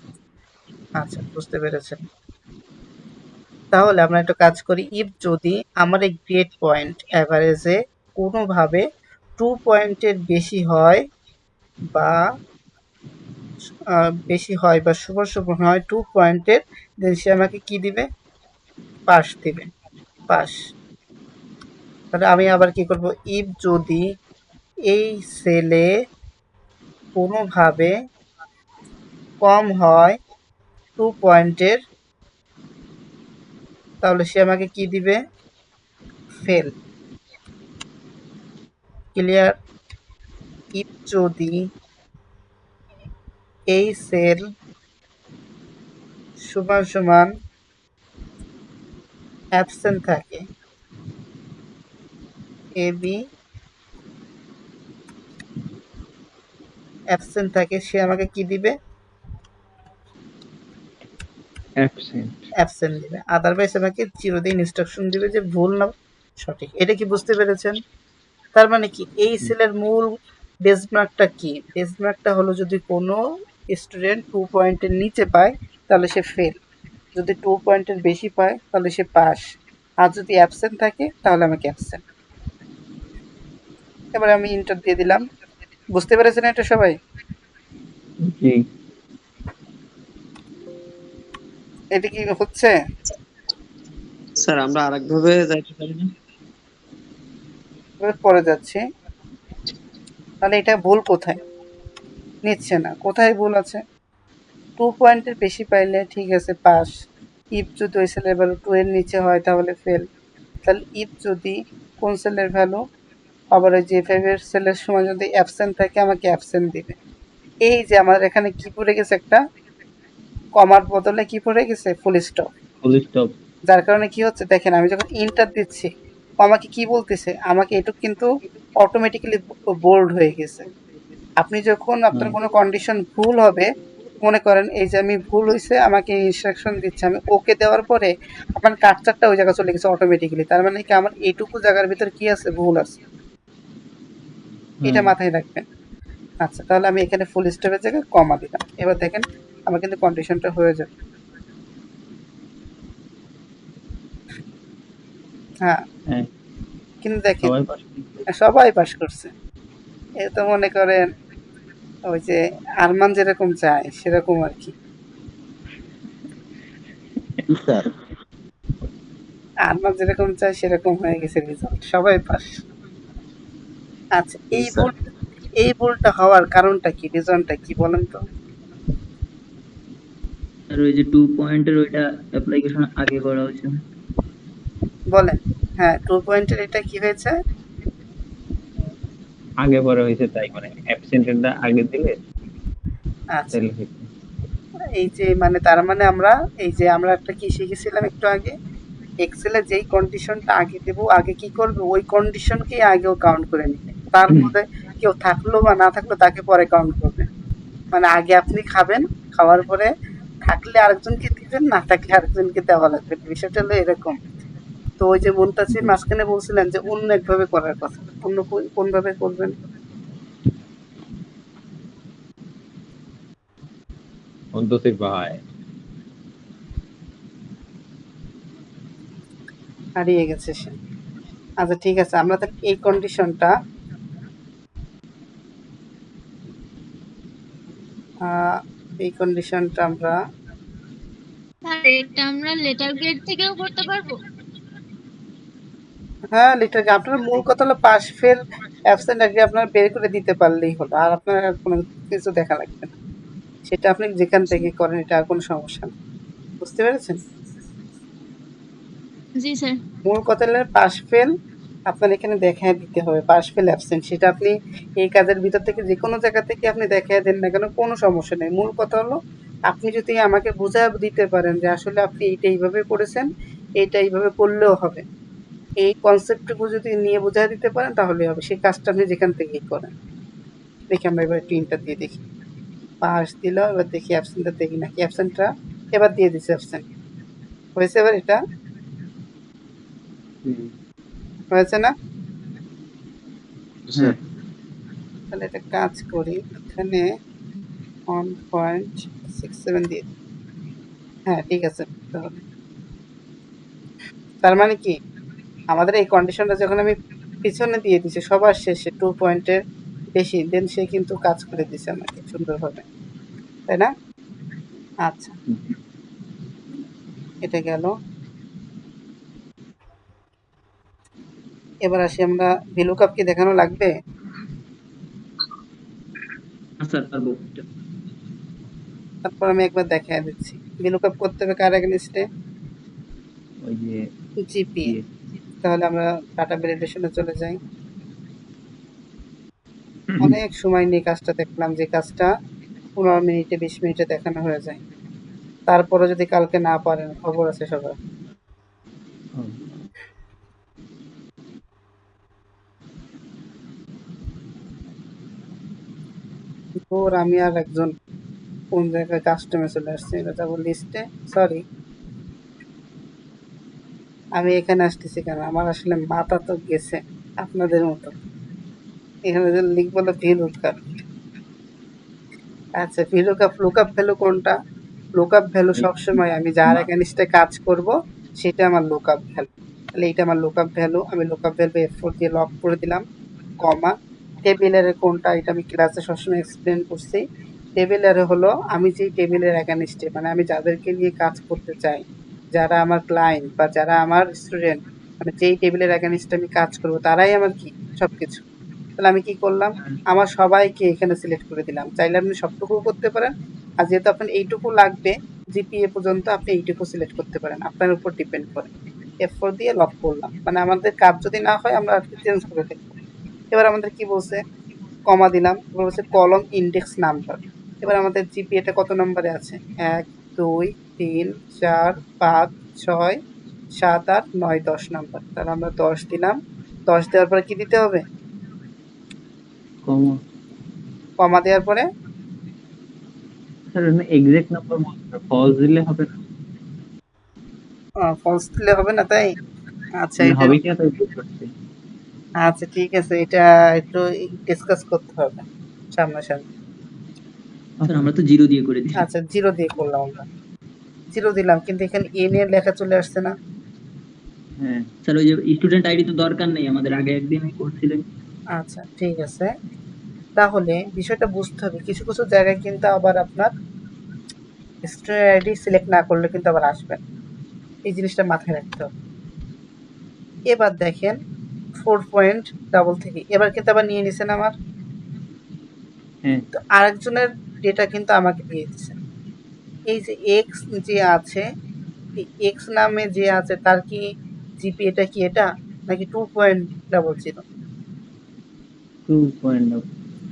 A: আচ্ছা, বুঝতে পেরেছেন। তাহলে আমরা একটা কাজ করি, ইফ যদি আমার এই গ্রেড পয়েন্ট অ্যাভারেজে কোনোভাবে 2 পয়েন্টের বেশি হয় বা সমান হয় 2 পয়েন্টের, দেন সে আমাকে কি দিবে, পাস দিবে, পাস। তাহলে আমি আবার কি করব, ইফ যদি এই সেলে কোনোভাবে কম হয় 2 পয়েন্টের, তাহলে সে আমাকে কি দিবে, ফেল। ক্লিয়ার? ইফ যদি এই সেল সমান অ্যাবসেন্ট থাকে, এ বি অ্যাবসেন্ট থাকে সে আমাকে কি দিবে?
B: অ্যাবসেন্ট।
A: অ্যাবসেন্ট দিবে। আদারওয়াইজ আমাকে চিরদিন ইনস্ট্রাকশন দিবে যে ভুল না সঠিক। এটা কি বুঝতে পেরেছেন? তার মানে কি এই সেলের মূল বেসমার্কটা কি? বেসমার্কটা হলো যদি কোনো স্টুডেন্ট 2 পয়েন্টের নিচে পায় তাহলে সে ফেল, যদি 2 পয়েন্টের বেশি পায় তাহলে সে পাস, আর যদি অ্যাবসেন্ট থাকে তাহলে আমাকে অ্যাবসেন্ট। এবার আমি ইন্টার দিয়ে দিলাম। বুঝতে পেরেছেন এটা সবাই?
B: জি।
A: এটা কি হচ্ছে?
G: স্যার আমরা আরেকভাবে যাইতে পারি না?
A: এবার পরে যাচ্ছি। তাহলে এটা ভুল কোথায়? নিচ্ছে না, কোথায় ভুল আছে? 2 পয়েন্টের বেশি পাইলে ঠিক আছে পাস, ইফ যদি ওই সেলের ভ্যালু 2 এর নিচে হয় তাহলে ফেল। তাহলে ইফ যদি কোন সেলের ভ্যালু আবার ওই যে 5 এর সেলের সময় যদি অ্যাবসেন্ট থাকে আমাকে অ্যাবসেন্ট দিবে। এই যে আমার এখানে কি পড়ে গেছে, একটা কমার বদলে কি পড়ে গেছে? Full stop.
G: Full stop.
A: যার কারণে কি হচ্ছে দেখেন, আমি যখন ইন্টার দিচ্ছি আমাকে কি বলতেছে, আমাকে এটুক কিন্তু অটোমেটিক্যালি বোল্ড হয়ে গেছে। আপনি যখন আপনার কোনো কন্ডিশন ভুল হবে, মনে করেন এই যে আমি ভুল হয়েছে আমাকে ইনস্ট্রাকশন দিচ্ছে, আমি ওকে দেওয়ার পরে আপনার কাটচারটা ওই জায়গায় চলে গেছে অটোমেটিক্যালি, তার মানে কি আমার এইটুকু জায়গার ভিতর কি আছে? ভুল আছে। এটা মাথায় রাখবেন। আচ্ছা, তাহলে আমি এখানে ফুল স্টপের জায়গায় কমা দিলাম। এবার দেখেন আমার কিন্তু কন্ডিশনটা হয়ে যাবে। হ্যাঁ,
G: হ্যাঁ,
A: কিন্তু দেখেন
G: সবাই পাস।
A: সবাই পাস করছে। এ তো মনে করেন ওই যে আরমান যেরকম চায় সেরকম আর কি।
G: স্যার
A: আরমান যেরকম চায় সেরকম হয়ে গেছে রেজাল্ট, সবাই পাস। আচ্ছা, এই ভুলটা হওয়ার কারণটা কি, রিজনটা কি বলেন তো?
E: আর ওই যে 2 পয়েন্টের ওইটা অ্যাপ্লিকেশন আগে করা হয়েছে।
A: বলেন। হ্যাঁ, 2 পয়েন্টের এটা কি হয়েছে?
B: আগে পরে হয়েছে তাই, মানে অ্যাবসেন্টেরটা আগে দিলে
A: আচ্ছা,
B: তাহলে হইতো।
A: এই যে মানে তার মানে আমরা এই যে আমরা একটা কি শিখেছিলাম একটু আগে, এক্সেলে যেই কন্ডিশনটা আগে দেব, আগে কি করবে ওই কন্ডিশনকেই আগেও কাউন্ট করে নিবে, তারপরে কেউ থাকলো বা না থাকলো তাকে পরে কাউন্ট করবে। মানে আগে আপনি খাবেন, খাওয়ার পরে থাকলে আরেকজনকে দিবেন, না থাকলে আরেকজনকে দেওয়া লাগবে, বিষয়টা হলো এরকম। তো ওই যে মুনতাসির মাঝখানে বলছিলেন যে অন্য একভাবে করার কথা, অন্য কোন ভাবে করবেন?
B: অন্তসির ভাই
A: হারিয়ে গেছে সে। আচ্ছা ঠিক আছে, আমরা তাহলে এই কন্ডিশনটা আমরা
F: স্যার এটা আমরা লেটার গ্রেড থেকেও করতে পারবো?
A: হ্যাঁ লিটার, আপনার মূল কথা হলো পাস ফেল অ্যাবসেন্ট আগে আপনার বের করে দিতে পারলেই হলো, আর আপনার আর কোনো কিছু দেখা লাগবে না। সেটা আপনি যেখান থেকে করেন এটা আর কোনো সমস্যা নেই। বুঝতে পেরেছেন?
F: জি স্যার।
A: মূল কথা হলো পাস ফেল আপনার এখানে দেখায় দিতে হবে, পাস ফেল অ্যাবসেন্ট, সেটা আপনি এই কাজের ভিতর থেকে যে কোনো জায়গা থেকে আপনি দেখায় দেন না কেন, কোনো সমস্যা নেই। মূল কথা হলো আপনি যদি আমাকে বুঝায় দিতে পারেন যে আসলে আপনি এইটা এইভাবে করেছেন, এইটা এইভাবে করলেও হবে, এই কনসেপ্টটুকু যদি নিয়ে বোঝায় দিতে পারেন তাহলে হবে। সেই কাজটা আপনি যেখান থেকেই করেন। দেখি আমরা এবার একটু ইন্টার দিয়ে দেখি। পাস দিল, এবার দেখি অ্যাবসেন্টটা দেখি নাকি, অ্যাবসেন্টটা এবার দিয়ে দিচ্ছে, অ্যাবসেন্ট হয়েছে। এবার এটা হয়েছে না?
B: হ্যাঁ
A: তাহলে একটা কাজ করি, এখানে 1.67 দিয়ে দিই। হ্যাঁ ঠিক আছে। তাহলে তার মানে কি আমাদের এই কন্ডিশনটা যখন আমি পিছনে দিয়ে দিচ্ছি সবার শেষে 2 পয়েন্টের বেশি, দেন সে কিন্তু কাজ করে দিছে আমাকে সুন্দরভাবে, তাই না? আচ্ছা, এটা গেল। এবার আসি আমরা, ভিলুকাপ কি দেখানো লাগবে?
E: স্যার পারবো।
A: তারপর আমি একবার দেখায় দিচ্ছি। ভিলুকাপ করতে হবে কার এগেইনস্টে?
B: ওই যে
A: জিপি। তাহলে আমরা ডাটা ভ্যালিডেশনে চলে যাই। অনেক সময় নিয়ে কাজটা দেখলাম, যে কাজটা 15 মিনিটে 20 মিনিটে দেখানো হয়ে যায়। তারপরে যদি কালকে না পারেন খবর আছে সবার। ওর আমি আর একজন কোন জায়গায় কাস্টমে চলে আসছে, এটা যাবো লিস্টে। সরি, আমি এখানে আসতেছি কেন, আমার আসলে মাথা তো গেছে আপনাদের মতো। এখানে যে লিখবো হলো ভিলুকাপ। আচ্ছা, ভিলুকাপ লুকআপ ভ্যালু কোনটা? লুকআপ ভ্যালু সবসময় আমি যার এগেনস্টে কাজ করব সেটা আমার লুকআপ ভ্যালু। তাহলে এইটা আমার লুকআপ ভ্যালু, আমি লুকআপ ভ্যালু F4 দিয়ে লক করে দিলাম, কমা। টেবিলের কোনটা, এটা আমি ক্লাসে সবসময় এক্সপ্লেন করছি। টেবিলের হলো আমি যেই টেবিলের এগেনস্টে, মানে আমি যাদেরকে নিয়ে কাজ করতে চাই, যারা আমার ক্লায়েন্ট বা যারা আমার স্টুডেন্ট, মানে যেই টেবিলের এগেনস্টে আমি কাজ করব তারাই আমার কি সবকিছু। তাহলে আমি কি করলাম, আমার সবাইকে এখানে সিলেক্ট করে দিলাম। চাইলে আপনি সবটুকু করতে পারেন, আর যেহেতু আপনার এইটুকু লাগবে জিপিএ পর্যন্ত, আপনি এইটুকু সিলেক্ট করতে পারেন, আপনার উপর ডিপেন্ড করে। F4 দিয়ে লক করলাম, মানে আমাদের কাজ যদি না হয় আমরা আর চেঞ্জ করে ফেলবো। এবার আমাদের কি বলছে, কমা দিলাম, এবার বলছে কলম ইন্ডেক্স নাম্বার। এবার আমাদের জিপিএটা কত নম্বরে আছে, 1 2 3 4 5 6 7 8 9 10 নাম্বার। তাহলে আমরা 10 দিলাম। 10 দেওয়ার পরে কি দিতে হবে,
G: কমা।
A: কমা দেওয়ার পরে
G: স্যার এক্সাক্ট নাম্বার বলতে ফলস দিলে হবে না?
A: ফলস দিলে হবে না, তাই? আচ্ছা,
G: মানে
A: এটা
G: হবে কিনা তাই বুঝতে পারছি।
A: আচ্ছা ঠিক আছে, এটা একটু ডিসকাস করতে হবে সামনাসামনি।
E: স্যার আমরা তো 0 দিয়ে করে দিছি।
A: আচ্ছা, 0 দিয়ে করলাম আমরা, 0 দিলাম, কিন্তু এখানে এন এর লেখা চলে আসছে না।
G: হ্যাঁ,
E: স্যার ওই যে স্টুডেন্ট আইডি তো দরকার নেই, আমাদের আগে একদিনই করছিলেন।
A: আচ্ছা ঠিক আছে, তাহলে বিষয়টা বুঝতে হবে, কিছু কিছু জায়গায় কিন্তু আবার আপনার স্টুডেন্ট আইডি সিলেক্ট না করলে কিন্তু আবার আসবে না। এই জিনিসটা মাথায় রাখতে হবে। এবার দেখেন 4.3, এবার কিন্তু আবার নিয়ে নিছেন আমার।
G: হ্যাঁ।
A: তো আরেকজনের ডেটা কিন্তু আমাকে দিয়ে দিচ্ছে। এই যে এক্স যে আছে, এই এক্স নামে যে আছে তার কি জিপিএটা কি এটা, নাকি 2.00?
G: 2.0।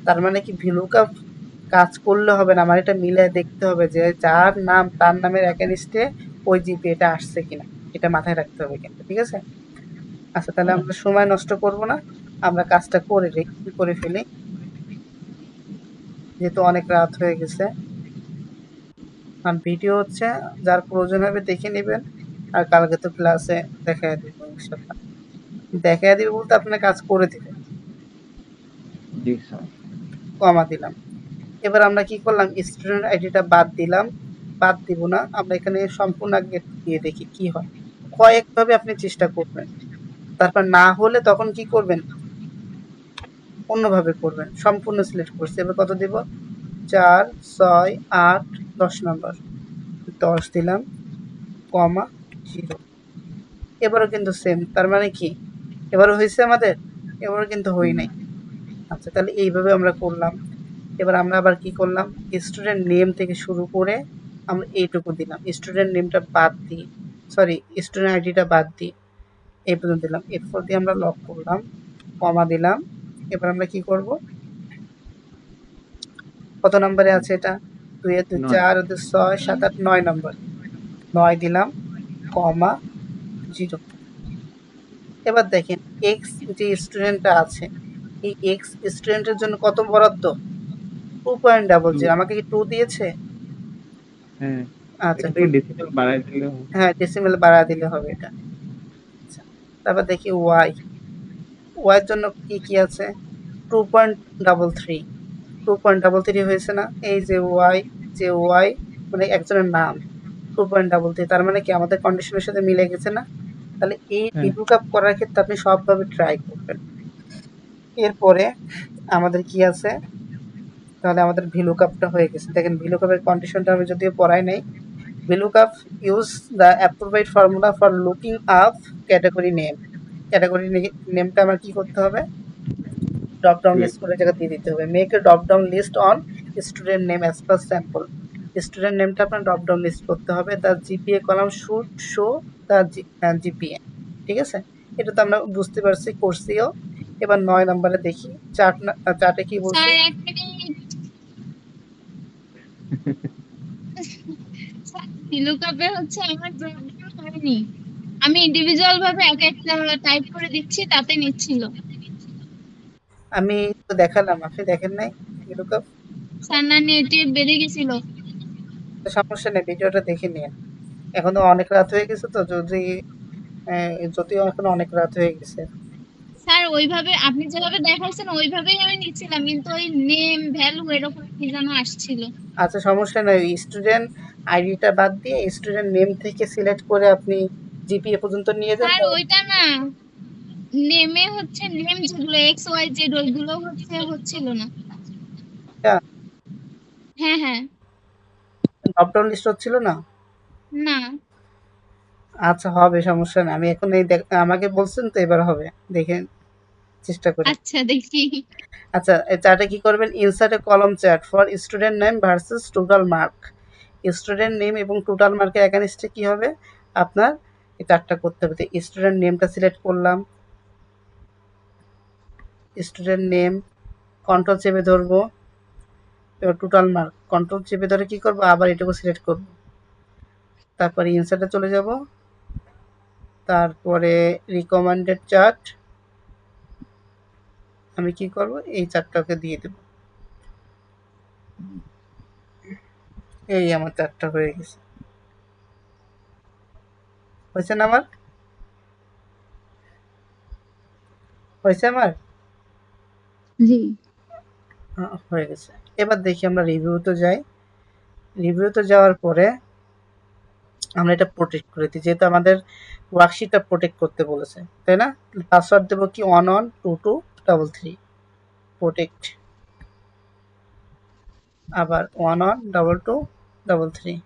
A: তার মানে কি ভিলুকআপ কাজ করলে হবে না, আমার এটা মিলে দেখতে হবে যে যার নাম তার নামের এগেনস্টে ওই জিপিএটা আসছে কিনা, এটা মাথায় রাখতে হবে কিন্তু, ঠিক আছে? আচ্ছা, তাহলে আমরা সময় নষ্ট করব না, আমরা কাজটা করে ফেলি, যেহেতু অনেক রাত হয়ে গেছে। আর ভিডিও হচ্ছে, যার প্রয়োজন হবে দেখে নেবেন, আর কালকে তো ক্লাসে দেখাই দিব ইনশাল্লাহ। দেখাই দিব বলতে আপনার কাজ করে দিবেন।
G: জি স্যার।
A: কমা দিলাম। এবার আমরা কি করলাম, স্টুডেন্ট আইডিটা বাদ দিলাম, বাদ দিব না, আমরা এখানে সম্পূর্ণ আগে দিয়ে দেখি কি হয়। কয়েকভাবে আপনি চেষ্টা করবেন, তারপর না হলে তখন কি করবেন, অন্যভাবে করবেন। সম্পূর্ণ সিলেক্ট করছি, এবার কত দিব, 4 6 8 10 নম্বর, 10 দিলাম, কমা 0। এবারও কিন্তু সেম, তার মানে কি এবারও হয়েছে আমাদের, এবারও কিন্তু হই নাই। আচ্ছা, তাহলে এইভাবে আমরা করলাম। এবার আমরা আবার কি করলাম, স্টুডেন্ট নেম থেকে শুরু করে আমরা এইটুকু দিলাম, স্টুডেন্ট নেমটা বাদ দিয়ে, সরি স্টুডেন্ট আইডিটা বাদ দিয়ে এই পর্যন্ত দিলাম। F4 দিয়ে আমরা লক করলাম, কমা দিলাম। এবার আমরা কি করব, কত নম্বরে আছে এটা, 2 এ 2 4 2 6 7 8 9 নম্বর, 9 দিলাম, কমা 0। এবার দেখেন এক্স যে স্টুডেন্টটা আছে, এই এক্স স্টুডেন্টের জন্য কত বরাদ্দ, 2.00। আমাকে কি 2 দিয়েছে?
G: হ্যাঁ,
A: আচ্ছা,
G: এটা থেকে ডেসিমেল বাড়াই দিলে হবে।
A: হ্যাঁ ডেসিমেল বাড়া দিলে হবে এটা। আচ্ছা, তারপর দেখি ওয়াই, ওয়াইয়ের জন্য কি কি আছে, 2.33, 2.33 হয়েছে না, এই যে ওয়াই, যে ওয়াই মানে একজনের নাম, 2.33, তার মানে কি আমাদের কন্ডিশনের সাথে মিলে গেছে না? তাহলে এই
G: হ্যাঁ।
A: লুকআপ করার ক্ষেত্রে আপনি সবভাবে ট্রাই করবেন। এরপরে আমাদের কি আছে, তাহলে আমাদের ভিলুকআপটা হয়ে গেছে। দেখেন ভিলুকআপের কন্ডিশনটা আমি যদিও পড়াই নাই। VLOOKUP use the appropriate formula for looking up category name. Category নেমটা আমার কি করতে হবে, ড্রপ ডাউন লিস্ট করে জায়গা দিয়ে দিতে হবে। Make a drop down list on student name as per sample. Student নেমটা আপনার ড্রপ ডাউন লিস্ট করতে হবে। The GPA column should show the GPA, ঠিক আছে? এটা তো আমরা বুঝতে পারছি, করছিও। এবার 9 নম্বরে দেখি, চার্টে কি বলছে।
F: স্যার এক মিনিট, লুকআপে হচ্ছে আমার প্রবলেম হয়নি, আমি ইন্ডিভিজুয়াল ভাবে এক একটা টাইপ করে দিচ্ছি, তাতে নিচ্ছিল।
A: আমি তো দেখালাম, আপনি দেখেন নাই VLOOKUP?
F: স্যার না নেটে বেড়ে গেছিল।
A: সমস্যা নেই, ভিডিওটা দেখে নিন। এখনো অনেক রাত হয়ে গেছে তো, যদিও এখনো অনেক রাত হয়ে গেছে।
F: স্যার ওইভাবে আপনি যেভাবে দেখাইছেন ওইভাবেই আমি নিচ্ছিলাম, কিন্তু ওই নেম ভ্যালু এরকম কি যেন আসছিল।
A: আচ্ছা সমস্যা নাই, স্টুডেন্ট আইডিটা বাদ দিয়ে স্টুডেন্ট নেম থেকে সিলেক্ট করে আপনি জিপিএ পর্যন্ত নিয়ে যান।
F: স্যার ওইটা না, নেমে হচ্ছে নেম যেগুলো এক্স ওয়াই জেড ওইগুলো হচ্ছিল না। হ্যাঁ হ্যাঁ।
A: ড্রপ ডাউন লিস্ট হচ্ছিল না।
F: না।
A: আচ্ছা হবে, সমস্যা নেই। আমি এখন আমাকে বলছেন তো, এবার হবে, দেখেন চেষ্টা করে।
F: আচ্ছা দেখি।
A: আচ্ছা এই চার্টে কি করবেন, insert a column chart for student name versus total mark. Student name এবং টোটাল মার্কের এগেইনস্টে কি হবে, আপনার এই চার্টটা করতে হবে। স্টুডেন্ট নেমটা সিলেক্ট করলাম, স্টুডেন্ট নেম কন্ট্রোল চেপে ধরবো, এবার টোটাল মার্ক কন্ট্রোল চেপে ধরে কি করবো, আবার এটুকু সিলেক্ট করব, তারপরে ইনসার্টে চলে যাব, তারপরে রিকমেন্ডেড চার্ট আমি কি করব, এই চার্টটাকে দিয়ে দেব। এই আমার চার্টটা হয়ে গেছে। হয়েছে না আমার, হয়েছে আমার
C: জি।
A: হয়ে গেছে। এবার দেখি আমরা রিভিউতে যাই। রিভিউতে যাওয়ার পরে আমরা এটা প্রোটেক্ট করে দিই, যেহেতু আমাদের ওয়ার্কশিটটা প্রোটেক্ট করতে বলেছে, তাই না? পাসওয়ার্ড দেবো কি 112233 প্রোটেক্ট, আবার 112233।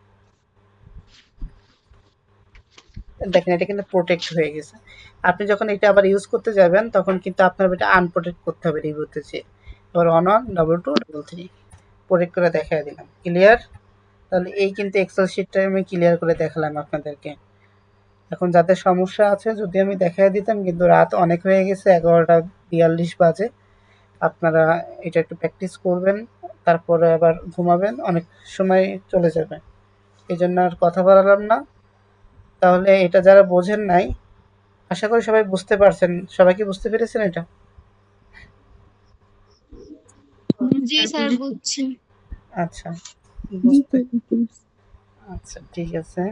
A: দেখেন এটা কিন্তু প্রোটেক্ট হয়ে গেছে। আপনি যখন এটা আবার ইউজ করতে যাবেন তখন কিন্তু আপনার এটা আনপ্রোটেক্ট করতে হবে রিভিউতে চেয়ে। এবার 112233 প্রোটেক্ট করে দেখাই দিলাম, ক্লিয়ার। তাহলে এই কিন্তু এক্সেল শিটটা আমি ক্লিয়ার করে দেখালাম আপনাদেরকে। এখন যাদের সমস্যা আছে যদি আমি দেখাই দিতাম, কিন্তু রাত অনেক হয়ে গেছে, 11টা 42 বাজে। আপনারা এটা একটু প্র্যাকটিস করবেন, তারপরে আবার ঘুমাবেন, অনেক সময় চলে যাবে, এই জন্য আর কথা বাড়ালাম না। তাহলে এটা যারা বোঝেন নাই, আশা করি সবাই বুঝতে পারছেন। সবাই কি বুঝতে পেরেছেন এটা?
F: জি স্যার বুঝছি।
A: আচ্ছা
C: জি
A: বুঝতে,
C: স্যার, বুঝতে পারছি।
A: আচ্ছা ঠিক আছে।